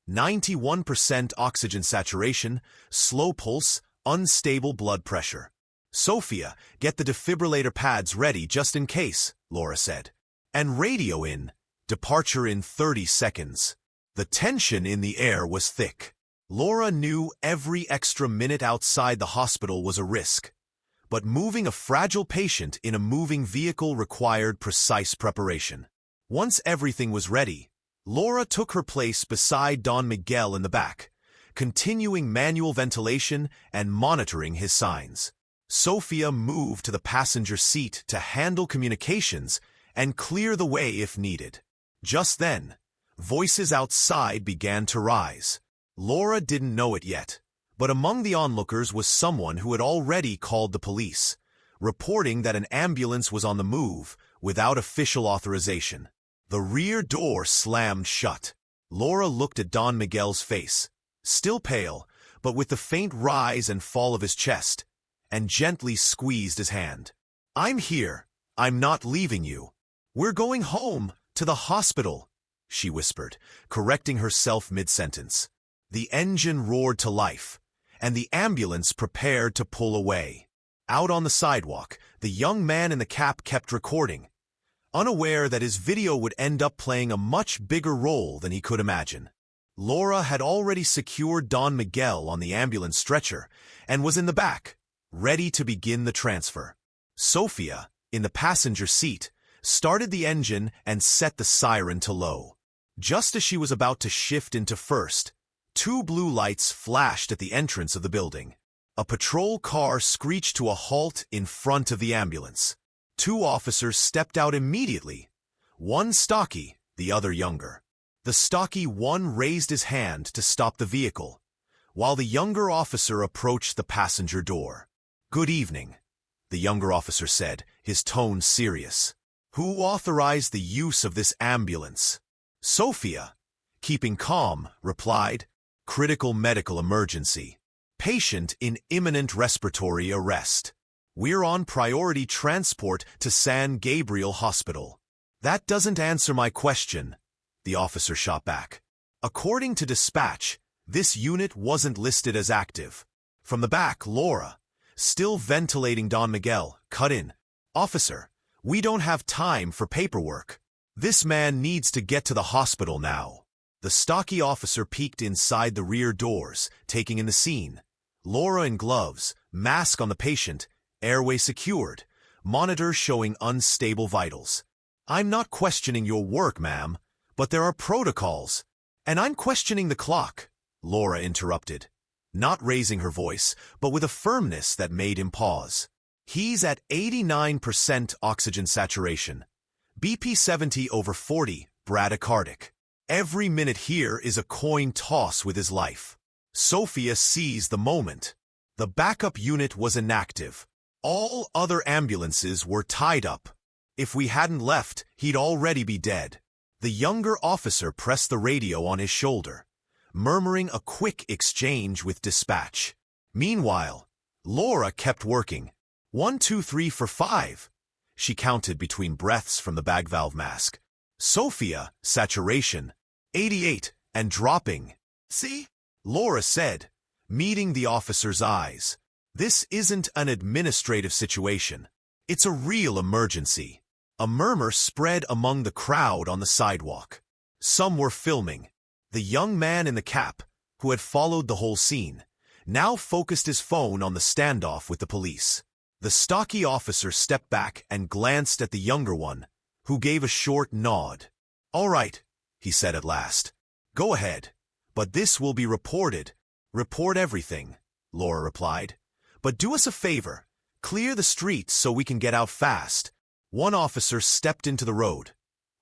91% oxygen saturation, slow pulse, unstable blood pressure. "Sophia, get the defibrillator pads ready just in case," Laura said. "And radio in. Departure in 30 seconds. The tension in the air was thick. Laura knew every extra minute outside the hospital was a risk, but moving a fragile patient in a moving vehicle required precise preparation. Once everything was ready, Laura took her place beside Don Miguel in the back, continuing manual ventilation and monitoring his signs. Sophia moved to the passenger seat to handle communications and clear the way if needed. Just then, voices outside began to rise. Laura didn't know it yet, but among the onlookers was someone who had already called the police, reporting that an ambulance was on the move without official authorization. The rear door slammed shut. Laura looked at Don Miguel's face, still pale, but with the faint rise and fall of his chest, and gently squeezed his hand. "I'm here. I'm not leaving you. We're going home, to the hospital," she whispered, correcting herself mid-sentence. The engine roared to life, and the ambulance prepared to pull away. Out on the sidewalk, the young man in the cap kept recording, unaware that his video would end up playing a much bigger role than he could imagine. Laura had already secured Don Miguel on the ambulance stretcher and was in the back, ready to begin the transfer. Sophia, in the passenger seat, started the engine and set the siren to low. Just as she was about to shift into first, two blue lights flashed at the entrance of the building. A patrol car screeched to a halt in front of the ambulance. Two officers stepped out immediately, one stocky, the other younger. The stocky one raised his hand to stop the vehicle, while the younger officer approached the passenger door. "Good evening," the younger officer said, his tone serious. "Who authorized the use of this ambulance?" Sophia, keeping calm, replied, "Critical medical emergency. Patient in imminent respiratory arrest. We're on priority transport to San Gabriel Hospital." "That doesn't answer my question," the officer shot back. "According to dispatch, this unit wasn't listed as active." From the back, Laura, still ventilating Don Miguel, cut in. "Officer, we don't have time for paperwork. This man needs to get to the hospital now." The stocky officer peeked inside the rear doors, taking in the scene. Laura in gloves, mask on the patient, airway secured, monitor showing unstable vitals. "I'm not questioning your work, ma'am, but there are protocols." "And I'm questioning the clock," Laura interrupted, not raising her voice, but with a firmness that made him pause. "He's at 89% oxygen saturation. BP 70/40, bradycardic. Every minute here is a coin toss with his life." Sophia seized the moment. The backup unit was inactive. All other ambulances were tied up. If we hadn't left, he'd already be dead. The younger officer pressed the radio on his shoulder, murmuring a quick exchange with dispatch. Meanwhile, Laura kept working. 1, 2, 3, 4, 5. She counted between breaths from the bag valve mask. Sophia, saturation, 88, and dropping. "See?" Laura said, meeting the officer's eyes. "This isn't an administrative situation. It's a real emergency." A murmur spread among the crowd on the sidewalk. Some were filming. The young man in the cap, who had followed the whole scene, now focused his phone on the standoff with the police. The stocky officer stepped back and glanced at the younger one, who gave a short nod. "All right," he said at last. "Go ahead. But this will be reported." "Report everything," Laura replied. "But do us a favor. Clear the streets so we can get out fast." One officer stepped into the road,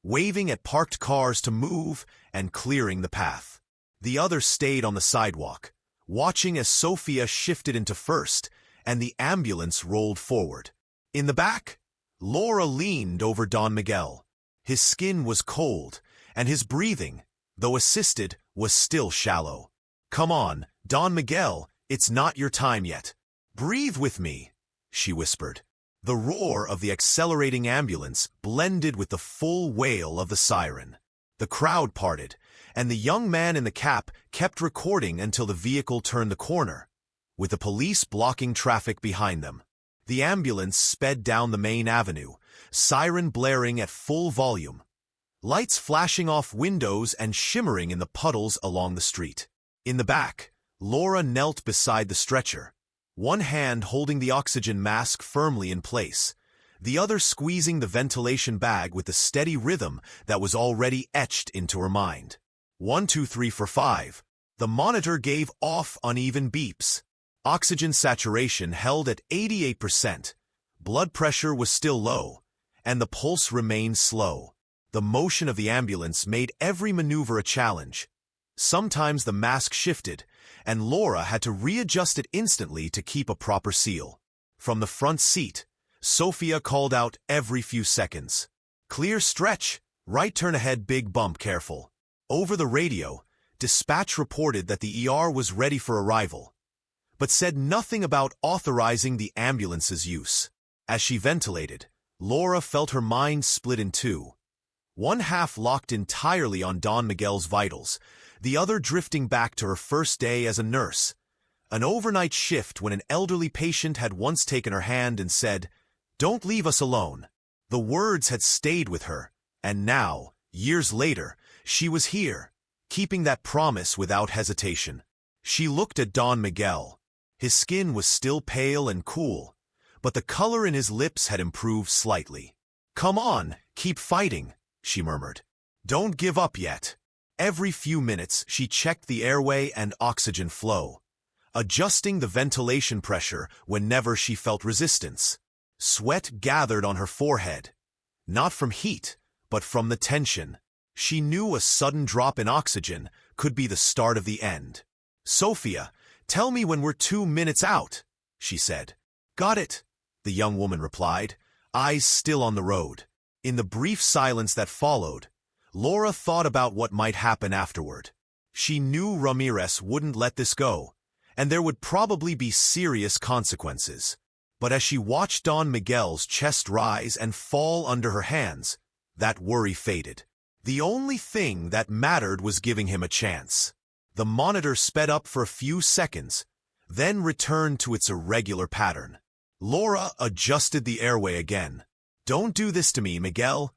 waving at parked cars to move and clearing the path. The other stayed on the sidewalk, watching as Sophia shifted into first and the ambulance rolled forward. In the back, Laura leaned over Don Miguel. His skin was cold, and his breathing, though assisted, was still shallow. "Come on, Don Miguel, it's not your time yet. Breathe with me," she whispered. The roar of the accelerating ambulance blended with the full wail of the siren. The crowd parted, and the young man in the cap kept recording until the vehicle turned the corner, with the police blocking traffic behind them. The ambulance sped down the main avenue, siren blaring at full volume, lights flashing off windows and shimmering in the puddles along the street. In the back, Laura knelt beside the stretcher, one hand holding the oxygen mask firmly in place, the other squeezing the ventilation bag with the steady rhythm that was already etched into her mind. 1, 2, 3, 4, 5. The monitor gave off uneven beeps. Oxygen saturation held at 88%. Blood pressure was still low, and the pulse remained slow. The motion of the ambulance made every maneuver a challenge. Sometimes the mask shifted, and Laura had to readjust it instantly to keep a proper seal. From the front seat, Sophia called out every few seconds. "Clear stretch, right turn ahead, big bump, careful." Over the radio, dispatch reported that the ER was ready for arrival, but said nothing about authorizing the ambulance's use. As she ventilated, Laura felt her mind split in two. One half locked entirely on Don Miguel's vitals, the other drifting back to her first day as a nurse. An overnight shift when an elderly patient had once taken her hand and said, "Don't leave us alone." The words had stayed with her, and now, years later, she was here, keeping that promise without hesitation. She looked at Don Miguel. His skin was still pale and cool, but the color in his lips had improved slightly. "Come on, keep fighting," she murmured. "Don't give up yet." Every few minutes, she checked the airway and oxygen flow, adjusting the ventilation pressure whenever she felt resistance. Sweat gathered on her forehead, not from heat, but from the tension. She knew a sudden drop in oxygen could be the start of the end. "Sophia, tell me when we're 2 minutes out," she said. "Got it," the young woman replied, eyes still on the road. In the brief silence that followed, Laura thought about what might happen afterward. She knew Ramirez wouldn't let this go, and there would probably be serious consequences. But as she watched Don Miguel's chest rise and fall under her hands, that worry faded. The only thing that mattered was giving him a chance. The monitor sped up for a few seconds, then returned to its irregular pattern. Laura adjusted the airway again. "Don't do this to me, Miguel.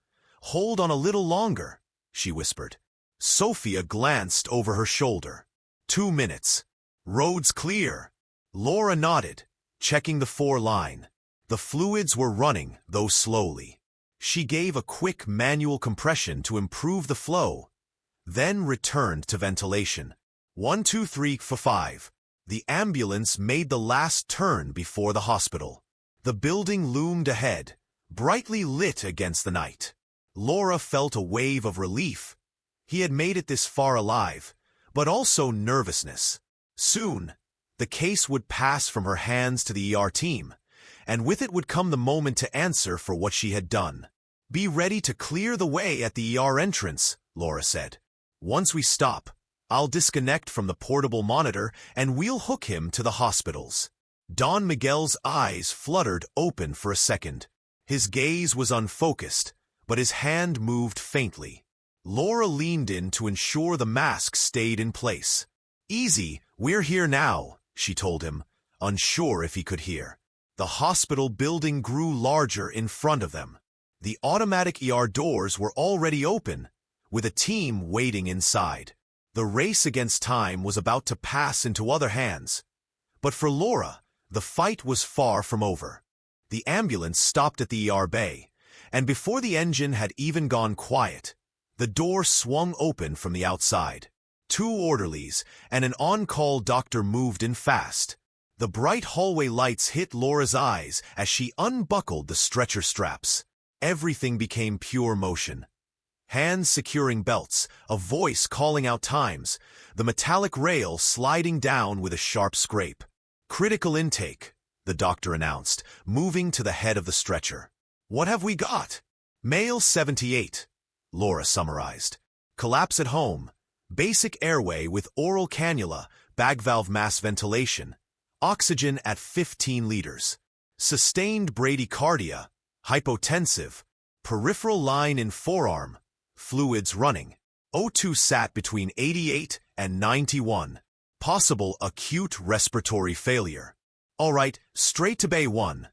Hold on a little longer," she whispered. Sophia glanced over her shoulder. 2 minutes. "Road's clear." Laura nodded, checking the 4-line. The fluids were running, though slowly. She gave a quick manual compression to improve the flow, then returned to ventilation. 1, 2, 3, 4, 5. The ambulance made the last turn before the hospital. The building loomed ahead, brightly lit against the night. Laura felt a wave of relief. He had made it this far alive, but also nervousness. Soon, the case would pass from her hands to the ER team, and with it would come the moment to answer for what she had done. "Be ready to clear the way at the ER entrance," Laura said. "Once we stop, I'll disconnect from the portable monitor and we'll hook him to the hospitals." Don Miguel's eyes fluttered open for a second. His gaze was unfocused, but his hand moved faintly. Laura leaned in to ensure the mask stayed in place. "Easy, we're here now," she told him, unsure if he could hear. The hospital building grew larger in front of them. The automatic ER doors were already open, with a team waiting inside. The race against time was about to pass into other hands. But for Laura, the fight was far from over. The ambulance stopped at the ER bay, and before the engine had even gone quiet, the door swung open from the outside. 2 orderlies and an on-call doctor moved in fast. The bright hallway lights hit Laura's eyes as she unbuckled the stretcher straps. Everything became pure motion. Hands securing belts, a voice calling out times, the metallic rail sliding down with a sharp scrape. "Critical intake," the doctor announced, moving to the head of the stretcher. "What have we got?" "Male 78, Laura summarized. "Collapse at home. Basic airway with oral cannula, bag valve mass ventilation. Oxygen at 15 liters. Sustained bradycardia, hypotensive, peripheral line in forearm, fluids running. O2 sat between 88 and 91. Possible acute respiratory failure." "All right, straight to Bay 1,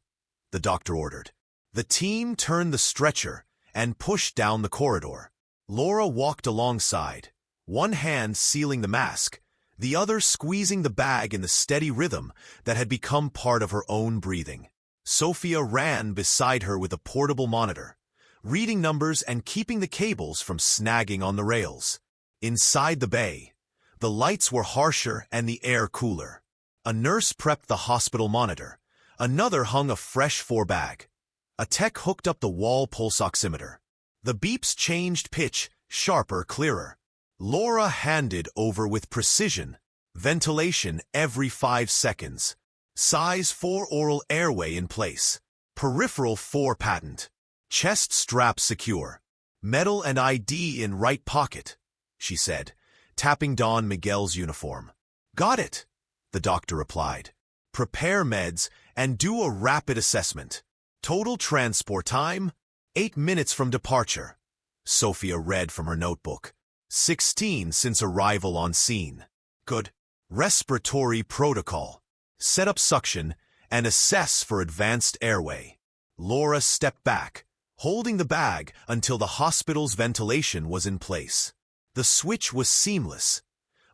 the doctor ordered. The team turned the stretcher and pushed down the corridor. Laura walked alongside, one hand sealing the mask, the other squeezing the bag in the steady rhythm that had become part of her own breathing. Sophia ran beside her with a portable monitor, reading numbers and keeping the cables from snagging on the rails. Inside the bay, the lights were harsher and the air cooler. A nurse prepped the hospital monitor. Another hung a fresh 4-bag. A tech hooked up the wall pulse oximeter. The beeps changed pitch, sharper, clearer. Laura handed over with precision. Ventilation every 5 seconds. Size 4 oral airway in place. Peripheral 4 patent. Chest strap secure. Medal and ID in right pocket, she said, tapping Don Miguel's uniform. "Got it," the doctor replied. "Prepare meds and do a rapid assessment. Total transport time, 8 minutes from departure." Sophia read from her notebook. 16 since arrival on scene. "Good. Respiratory protocol. Set up suction and assess for advanced airway." Laura stepped back, holding the bag until the hospital's ventilation was in place. The switch was seamless,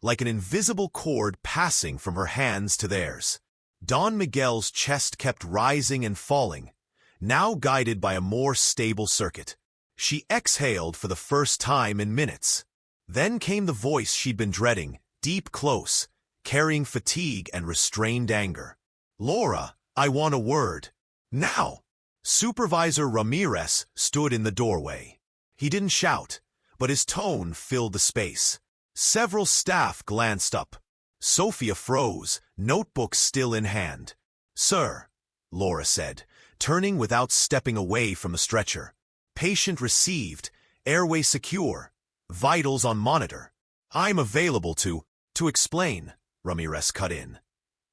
like an invisible cord passing from her hands to theirs. Don Miguel's chest kept rising and falling, now guided by a more stable circuit. She exhaled for the first time in minutes. Then came the voice she'd been dreading, deep close, carrying fatigue and restrained anger. "Laura, I want a word. Now!" Supervisor Ramirez stood in the doorway. He didn't shout, but his tone filled the space. Several staff glanced up. Sophia froze, notebook still in hand. "Sir," Laura said, turning without stepping away from the stretcher. "Patient received, airway secure, vitals on monitor." "I'm available to explain," Ramirez cut in.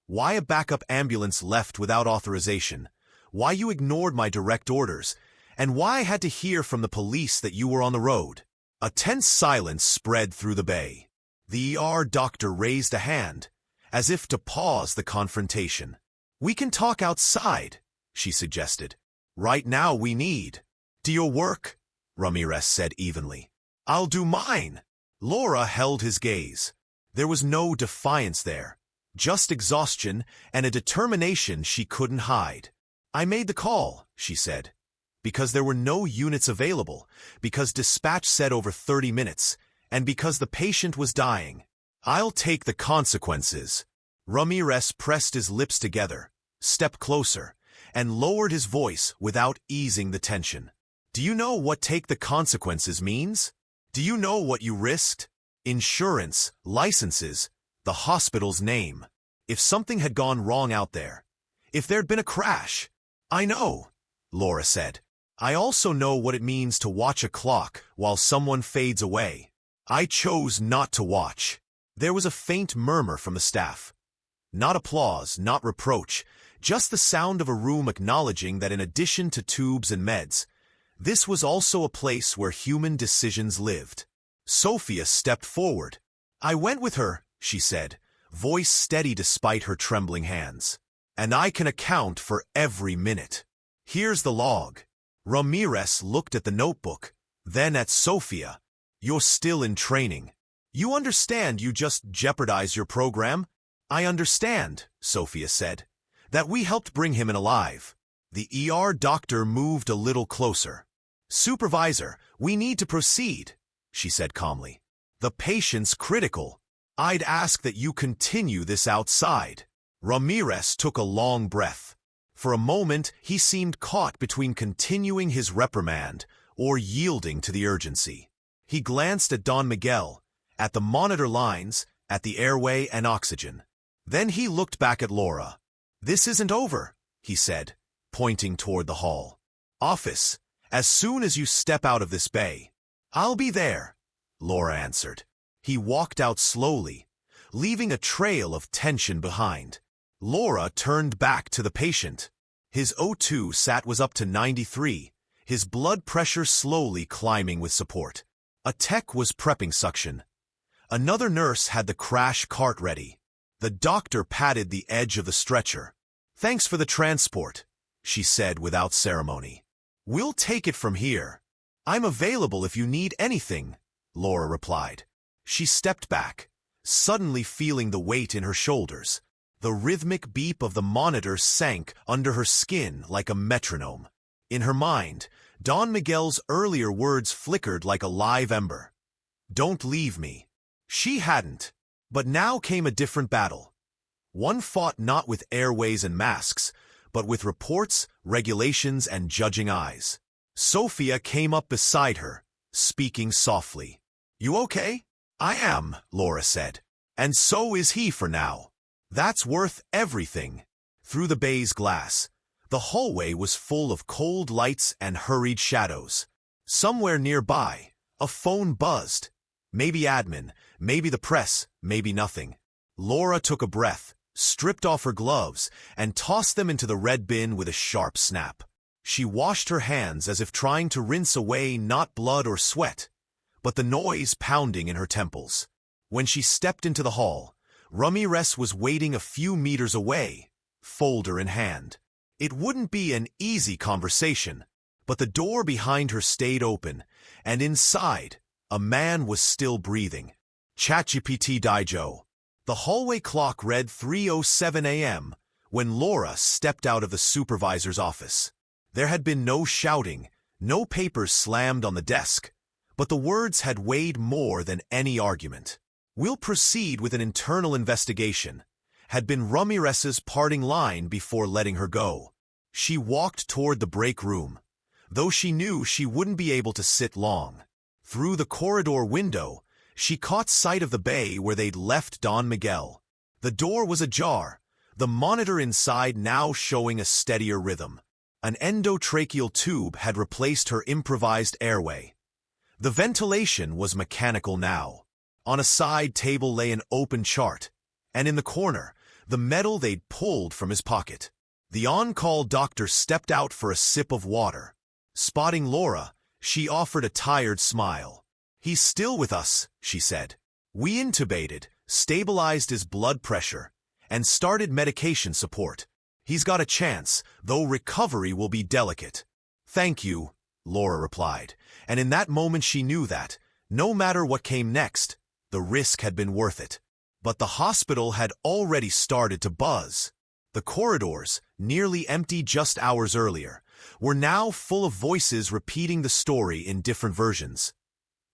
"Why a backup ambulance left without authorization, why you ignored my direct orders, and why I had to hear from the police that you were on the road." A tense silence spread through the bay. The ER doctor raised a hand, as if to pause the confrontation. "We can talk outside," she suggested. "Right now we need." "Do your work," Ramirez said evenly. "I'll do mine." Laura held his gaze. There was no defiance there, just exhaustion and a determination she couldn't hide. "I made the call," she said, "because there were no units available, because dispatch said over 30 minutes, and because the patient was dying. I'll take the consequences." Ramirez pressed his lips together, stepped closer, and lowered his voice without easing the tension. "Do you know what take the consequences means? Do you know what you risked? Insurance, licenses, the hospital's name. If something had gone wrong out there, if there'd been a crash." "I know," Laura said. "I also know what it means to watch a clock while someone fades away. I chose not to watch." There was a faint murmur from the staff. Not applause, not reproach, just the sound of a room acknowledging that in addition to tubes and meds, this was also a place where human decisions lived. Sophia stepped forward. "I went with her," she said, voice steady despite her trembling hands. "And I can account for every minute. Here's the log." Ramirez looked at the notebook, then at Sophia. "You're still in training. You understand you just jeopardized your program?" "I understand," Sophia said, "that we helped bring him in alive." The ER doctor moved a little closer. "Supervisor, we need to proceed," she said calmly. "The patient's critical. I'd ask that you continue this outside." Ramirez took a long breath. For a moment, he seemed caught between continuing his reprimand or yielding to the urgency. He glanced at Don Miguel, at the monitor lines, at the airway and oxygen. Then he looked back at Laura. "This isn't over," he said, pointing toward the hall. "Office, as soon as you step out of this bay." "I'll be there," Laura answered. He walked out slowly, leaving a trail of tension behind. Laura turned back to the patient. His O2 sat was up to 93, his blood pressure slowly climbing with support. A tech was prepping suction. Another nurse had the crash cart ready. The doctor patted the edge of the stretcher. "Thanks for the transport," she said without ceremony. "We'll take it from here." "I'm available if you need anything," Laura replied. She stepped back, suddenly feeling the weight in her shoulders. The rhythmic beep of the monitor sank under her skin like a metronome. In her mind, Don Miguel's earlier words flickered like a live ember. "Don't leave me." She hadn't. But now came a different battle. One fought not with airways and masks, but with reports, regulations, and judging eyes. Sophia came up beside her, speaking softly. "You okay?" "I am," Laura said. "And so is he for now." That's worth everything. Through the bay's glass, the hallway was full of cold lights and hurried shadows. Somewhere nearby, a phone buzzed. Maybe admin, maybe the press, maybe nothing. Laura took a breath, stripped off her gloves, and tossed them into the red bin with a sharp snap. She washed her hands as if trying to rinse away not blood or sweat, but the noise pounding in her temples. When she stepped into the hall, Ramirez was waiting a few meters away, folder in hand. It wouldn't be an easy conversation, but the door behind her stayed open, and inside, A man was still breathing. ChatGPT Daijo. The hallway clock read 3:07 a.m. when Laura stepped out of the supervisor's office. There had been no shouting, no papers slammed on the desk, but the words had weighed more than any argument. "We'll proceed with an internal investigation," had been Ramirez's parting line before letting her go. She walked toward the break room, though she knew she wouldn't be able to sit long. Through the corridor window, she caught sight of the bay where they'd left Don Miguel. The door was ajar, the monitor inside now showing a steadier rhythm. An endotracheal tube had replaced her improvised airway. The ventilation was mechanical now. On a side table lay an open chart, and in the corner, the medal they'd pulled from his pocket. The on-call doctor stepped out for a sip of water. Spotting Laura, she offered a tired smile. "He's still with us," she said. "We intubated, stabilized his blood pressure, and started medication support. He's got a chance, though recovery will be delicate." "Thank you," Laura replied, and in that moment she knew that, no matter what came next, the risk had been worth it. But the hospital had already started to buzz. The corridors, nearly empty just hours earlier, were now full of voices repeating the story in different versions.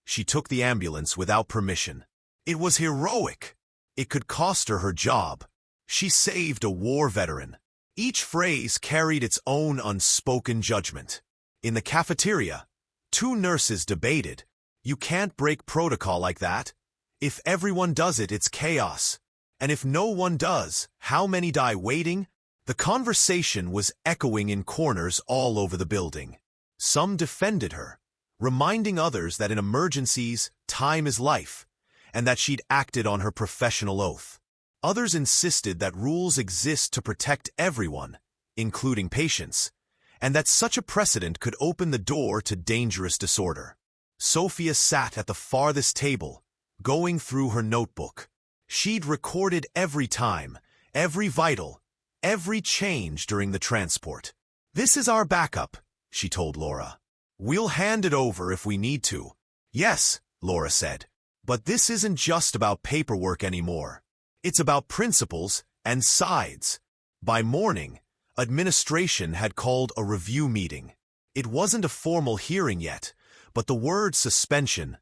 She took the ambulance without permission. It was heroic. It could cost her her job. She saved a war veteran. Each phrase carried its own unspoken judgment. In the cafeteria, two nurses debated. "You can't break protocol like that. If everyone does it, it's chaos. And if no one does, how many die waiting?" The conversation was echoing in corners all over the building. Some defended her, reminding others that in emergencies, time is life, and that she'd acted on her professional oath. Others insisted that rules exist to protect everyone, including patients, and that such a precedent could open the door to dangerous disorder. Sophia sat at the farthest table, going through her notebook. She'd recorded every time, every vital, every change during the transport. "This is our backup," she told Laura. "We'll hand it over if we need to." "Yes," Laura said, "but this isn't just about paperwork anymore. It's about principles and sides." By morning, administration had called a review meeting. It wasn't a formal hearing yet, but the word suspension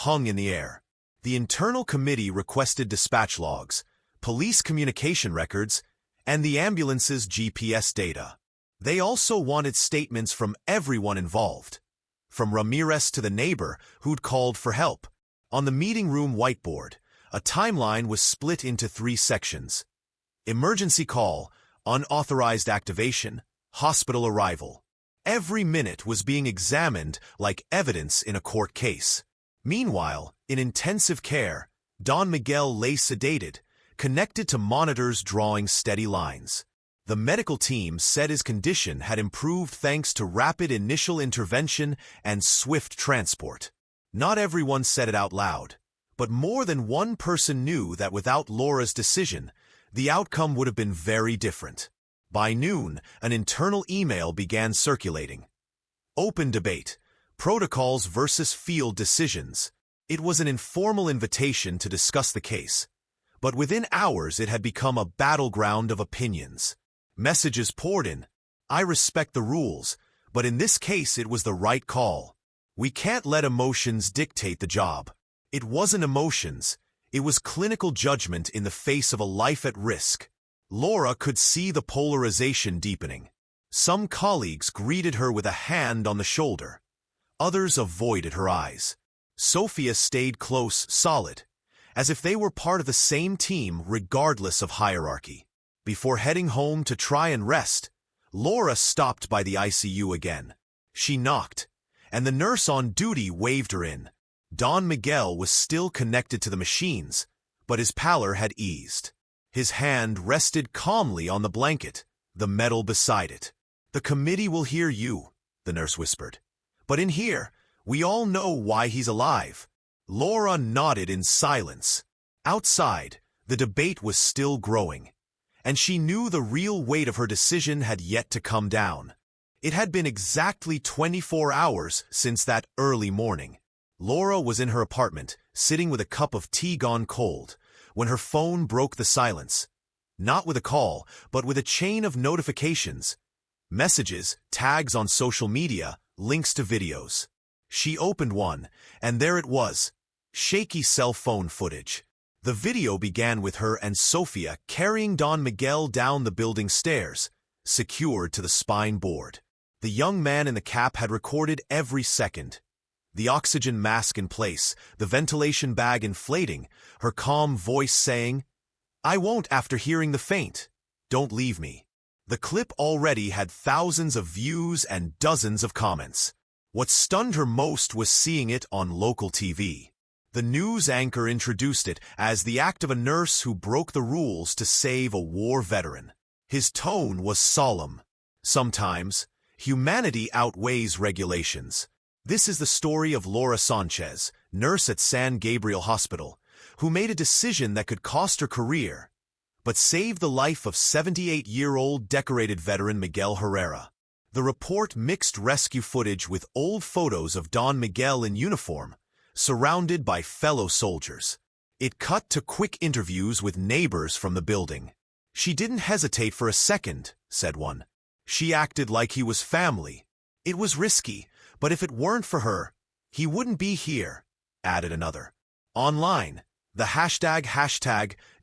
hung in the air. The internal committee requested dispatch logs, police communication records, and the ambulance's GPS data. They also wanted statements from everyone involved, from Ramirez to the neighbor who'd called for help. On the meeting room whiteboard, a timeline was split into 3 sections: emergency call, unauthorized activation, hospital arrival. Every minute was being examined like evidence in a court case. Meanwhile, in intensive care, Don Miguel lay sedated, connected to monitors drawing steady lines. The medical team said his condition had improved thanks to rapid initial intervention and swift transport. Not everyone said it out loud, but more than one person knew that without Laura's decision, the outcome would have been very different. By noon, an internal email began circulating. Open debate: protocols versus field decisions. It was an informal invitation to discuss the case, but within hours it had become a battleground of opinions. Messages poured in. "I respect the rules, but in this case it was the right call. We can't let emotions dictate the job." It wasn't emotions, it was clinical judgment in the face of a life at risk. Laura could see the polarization deepening. Some colleagues greeted her with a hand on the shoulder. Others avoided her eyes. Sophia stayed close, solid, as if they were part of the same team regardless of hierarchy. Before heading home to try and rest, Laura stopped by the ICU again. She knocked, and the nurse on duty waved her in. Don Miguel was still connected to the machines, but his pallor had eased. His hand rested calmly on the blanket, the medal beside it. "The committee will hear you," the nurse whispered. "But in here, we all know why he's alive." Laura nodded in silence. Outside, the debate was still growing, and she knew the real weight of her decision had yet to come down. It had been exactly 24 hours since that early morning. Laura was in her apartment, sitting with a cup of tea gone cold, when her phone broke the silence. Not with a call, but with a chain of notifications. Messages, tags on social media, links to videos. She opened one, and there it was. Shaky cell phone footage. The video began with her and Sofia carrying Don Miguel down the building stairs, secured to the spine board. The young man in the cap had recorded every second. The oxygen mask in place, the ventilation bag inflating, her calm voice saying, "I won't after hearing the faint. Don't leave me." The clip already had thousands of views and dozens of comments. What stunned her most was seeing it on local TV. The news anchor introduced it as the act of a nurse who broke the rules to save a war veteran. His tone was solemn. Sometimes, humanity outweighs regulations. This is the story of Laura Sanchez, nurse at San Gabriel Hospital, who made a decision that could cost her career, but saved the life of 78-year-old decorated veteran Miguel Herrera. The report mixed rescue footage with old photos of Don Miguel in uniform, surrounded by fellow soldiers. It cut to quick interviews with neighbors from the building. "She didn't hesitate for a second," said one. "She acted like he was family. It was risky, but if it weren't for her, he wouldn't be here," added another. Online, the hashtag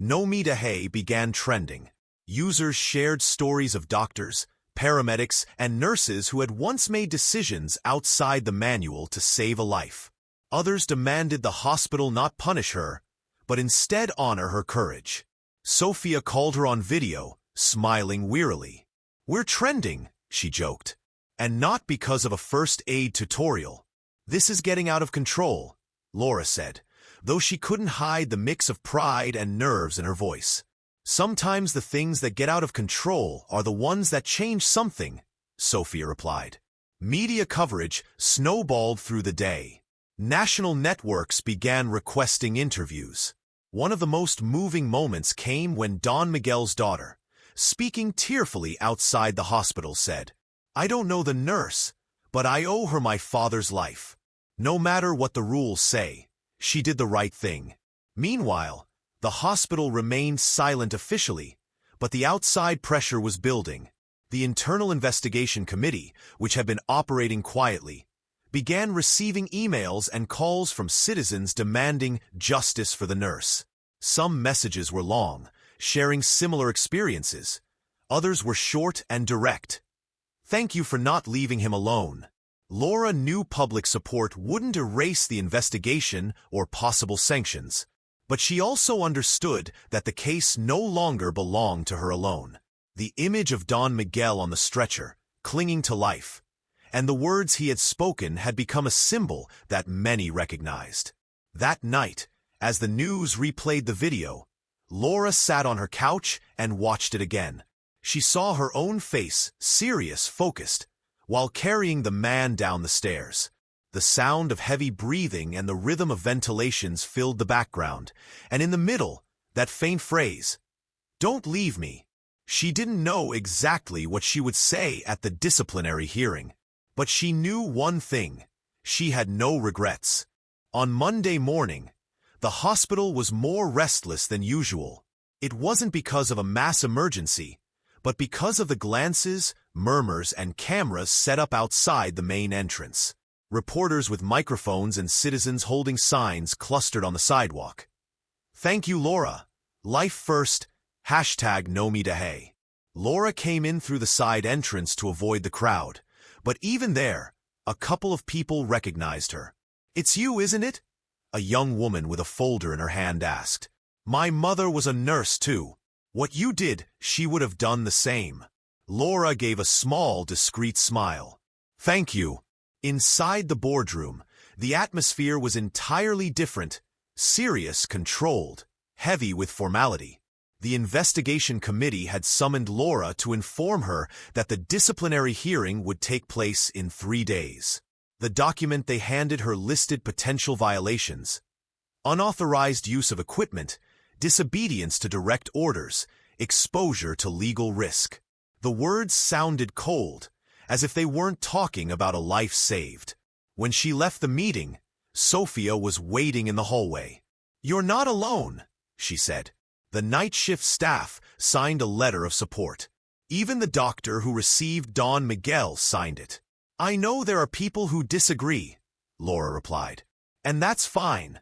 #NoMeDahay began trending. Users shared stories of doctors, paramedics, and nurses who had once made decisions outside the manual to save a life. Others demanded the hospital not punish her, but instead honor her courage. Sofia called her on video, smiling wearily. "We're trending," she joked. "And not because of a first aid tutorial. This is getting out of control," Laura said, though she couldn't hide the mix of pride and nerves in her voice. "Sometimes the things that get out of control are the ones that change something," Sofia replied. Media coverage snowballed through the day. National networks began requesting interviews. One of the most moving moments came when Don Miguel's daughter, speaking tearfully outside the hospital, said, "I don't know the nurse, but I owe her my father's life. No matter what the rules say, she did the right thing." Meanwhile, the hospital remained silent officially, but the outside pressure was building. The Internal Investigation Committee, which had been operating quietly, began receiving emails and calls from citizens demanding justice for the nurse. Some messages were long, sharing similar experiences. Others were short and direct. "Thank you for not leaving him alone." Laura knew public support wouldn't erase the investigation or possible sanctions, but she also understood that the case no longer belonged to her alone. The image of Don Miguel on the stretcher, clinging to life, and the words he had spoken had become a symbol that many recognized. That night, as the news replayed the video, Laura sat on her couch and watched it again. She saw her own face, serious, focused, while carrying the man down the stairs. The sound of heavy breathing and the rhythm of ventilations filled the background, and in the middle, that faint phrase, "Don't leave me." She didn't know exactly what she would say at the disciplinary hearing. But she knew one thing: she had no regrets. On Monday morning, the hospital was more restless than usual. It wasn't because of a mass emergency, but because of the glances, murmurs, and cameras set up outside the main entrance. Reporters with microphones and citizens holding signs clustered on the sidewalk. "Thank you, Laura. Life first, #NoMeDahay." Laura came in through the side entrance to avoid the crowd. But even there, a couple of people recognized her. "It's you, isn't it?" a young woman with a folder in her hand asked. "My mother was a nurse, too. What you did, she would have done the same." Laura gave a small, discreet smile. "Thank you." Inside the boardroom, the atmosphere was entirely different, serious, controlled, heavy with formality. The investigation committee had summoned Laura to inform her that the disciplinary hearing would take place in 3 days. The document they handed her listed potential violations: unauthorized use of equipment, disobedience to direct orders, exposure to legal risk. The words sounded cold, as if they weren't talking about a life saved. When she left the meeting, Sophia was waiting in the hallway. "You're not alone," she said. The night shift staff signed a letter of support. Even the doctor who received Don Miguel signed it. "I know there are people who disagree," Laura replied. "And that's fine.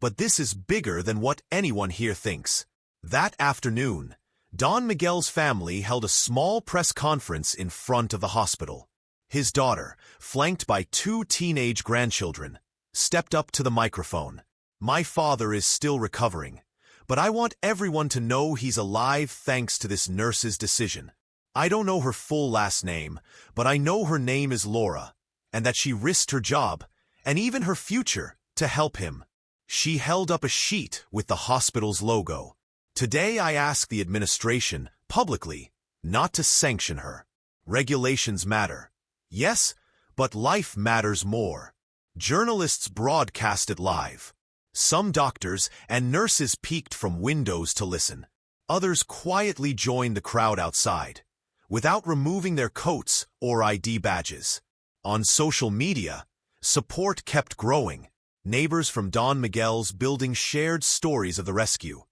But this is bigger than what anyone here thinks." That afternoon, Don Miguel's family held a small press conference in front of the hospital. His daughter, flanked by 2 teenage grandchildren, stepped up to the microphone. "My father is still recovering, but I want everyone to know he's alive thanks to this nurse's decision. I don't know her full last name, but I know her name is Laura, and that she risked her job, and even her future, to help him." She held up a sheet with the hospital's logo. "Today I ask the administration, publicly, not to sanction her. Regulations matter. Yes, but life matters more." Journalists broadcast it live. Some doctors and nurses peeked from windows to listen. Others quietly joined the crowd outside, without removing their coats or ID badges. On social media, support kept growing. Neighbors from Don Miguel's building shared stories of the rescue,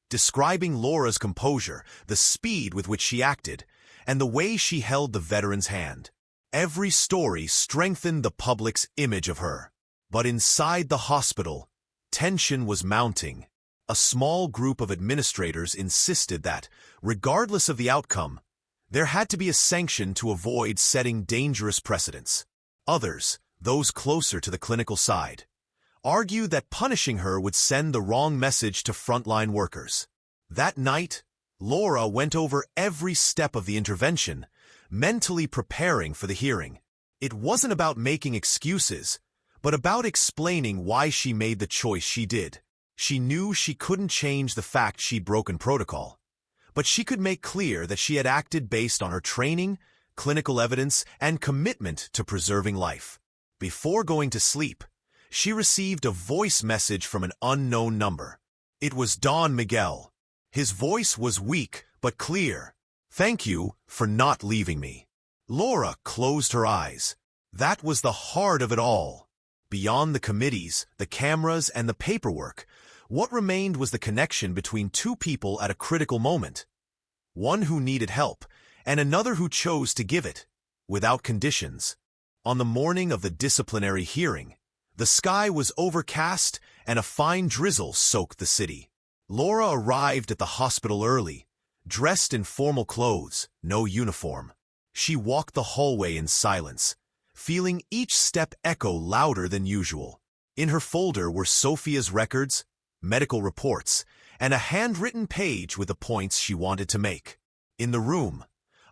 describing Laura's composure, the speed with which she acted, and the way she held the veteran's hand. Every story strengthened the public's image of her. But inside the hospital, tension was mounting. A small group of administrators insisted that, regardless of the outcome, there had to be a sanction to avoid setting dangerous precedents. Others, those closer to the clinical side, argued that punishing her would send the wrong message to frontline workers. That night, Laura went over every step of the intervention, mentally preparing for the hearing. It wasn't about making excuses, but about explaining why she made the choice she did. She knew she couldn't change the fact she'd broken protocol, but she could make clear that she had acted based on her training, clinical evidence, and commitment to preserving life. Before going to sleep, she received a voice message from an unknown number. It was Don Miguel. His voice was weak but clear. "Thank you for not leaving me." Laura closed her eyes. That was the heart of it all. Beyond the committees, the cameras, and the paperwork, what remained was the connection between 2 people at a critical moment. One who needed help, and another who chose to give it, without conditions. On the morning of the disciplinary hearing, the sky was overcast and a fine drizzle soaked the city. Laura arrived at the hospital early, dressed in formal clothes, no uniform. She walked the hallway in silence, feeling each step echo louder than usual. In her folder were Sophia's records, medical reports, and a handwritten page with the points she wanted to make. In the room,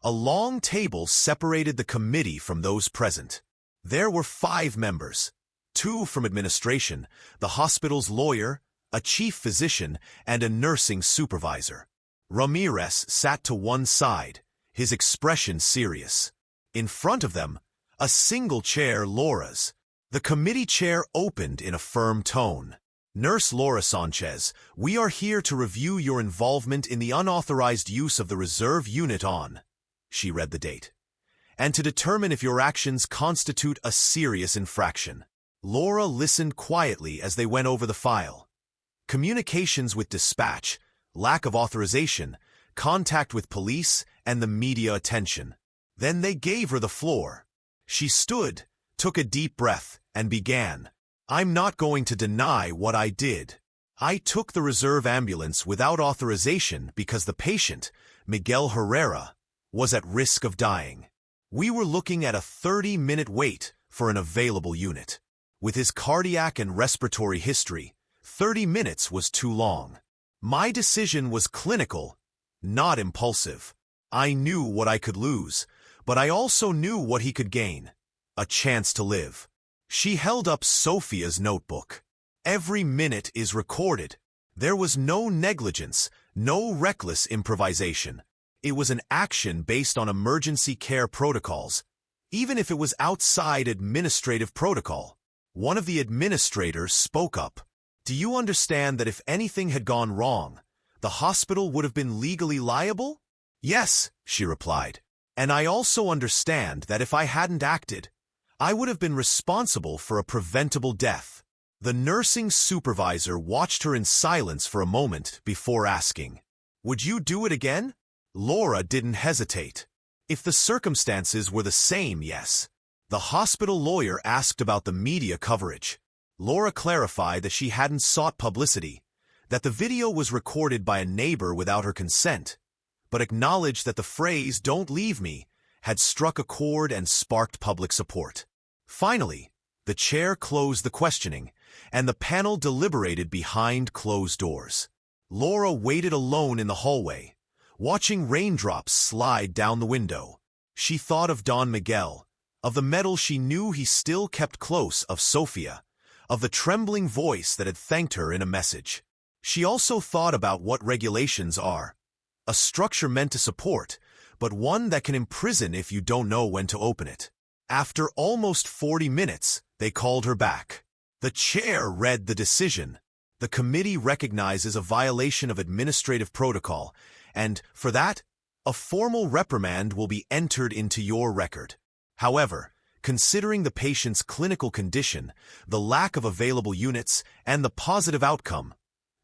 a long table separated the committee from those present. There were 5 members, 2 from administration, the hospital's lawyer, a chief physician, and a nursing supervisor. Ramirez sat to one side, his expression serious. In front of them, a single chair, Laura's. The committee chair opened in a firm tone. "Nurse Laura Sanchez, we are here to review your involvement in the unauthorized use of the reserve unit on," she read the date, "and to determine if your actions constitute a serious infraction." Laura listened quietly as they went over the file. Communications with dispatch, lack of authorization, contact with police, and the media attention. Then they gave her the floor. She stood, took a deep breath, and began. "I'm not going to deny what I did. I took the reserve ambulance without authorization because the patient, Miguel Herrera, was at risk of dying. We were looking at a 30-minute wait for an available unit. With his cardiac and respiratory history, 30 minutes was too long. My decision was clinical, not impulsive. I knew what I could lose, but I also knew what he could gain, a chance to live." She held up Sophia's notebook. "Every minute is recorded. There was no negligence, no reckless improvisation. It was an action based on emergency care protocols, even if it was outside administrative protocol." One of the administrators spoke up. "Do you understand that if anything had gone wrong, the hospital would have been legally liable?" "Yes," she replied. "And I also understand that if I hadn't acted, I would have been responsible for a preventable death." The nursing supervisor watched her in silence for a moment before asking, "Would you do it again?" Laura didn't hesitate. If the circumstances were the same, yes. The hospital lawyer asked about the media coverage. Laura clarified that she hadn't sought publicity, that the video was recorded by a neighbor without her consent, but acknowledged that the phrase "don't leave me" had struck a chord and sparked public support. Finally, the chair closed the questioning, and the panel deliberated behind closed doors. Laura waited alone in the hallway, watching raindrops slide down the window. She thought of Don Miguel, of the medal she knew he still kept close, of Sophia, of the trembling voice that had thanked her in a message. She also thought about what regulations are. A structure meant to support, but one that can imprison if you don't know when to open it. After almost 40 minutes, they called her back. The chair read the decision. The committee recognizes a violation of administrative protocol, and, for that, a formal reprimand will be entered into your record. However, considering the patient's clinical condition, the lack of available units, and the positive outcome,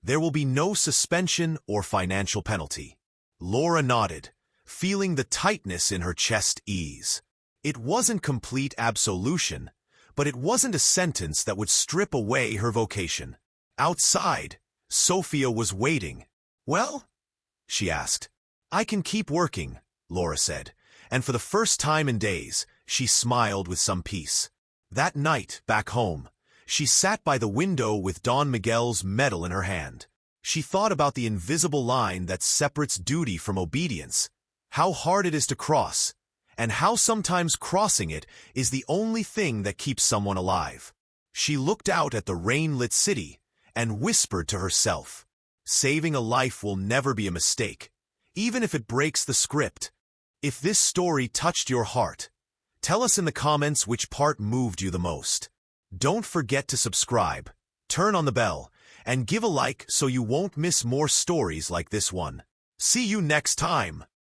there will be no suspension or financial penalty. Laura nodded, feeling the tightness in her chest ease. It wasn't complete absolution, but it wasn't a sentence that would strip away her vocation. Outside, Sophia was waiting. "Well?" she asked. "I can keep working," Laura said, and for the first time in days, she smiled with some peace. That night, back home, she sat by the window with Don Miguel's medal in her hand. She thought about the invisible line that separates duty from obedience, how hard it is to cross, and how sometimes crossing it is the only thing that keeps someone alive. She looked out at the rain-lit city and whispered to herself, "Saving a life will never be a mistake, even if it breaks the script." If this story touched your heart, tell us in the comments which part moved you the most. Don't forget to subscribe, turn on the bell, and give a like so you won't miss more stories like this one. See you next time!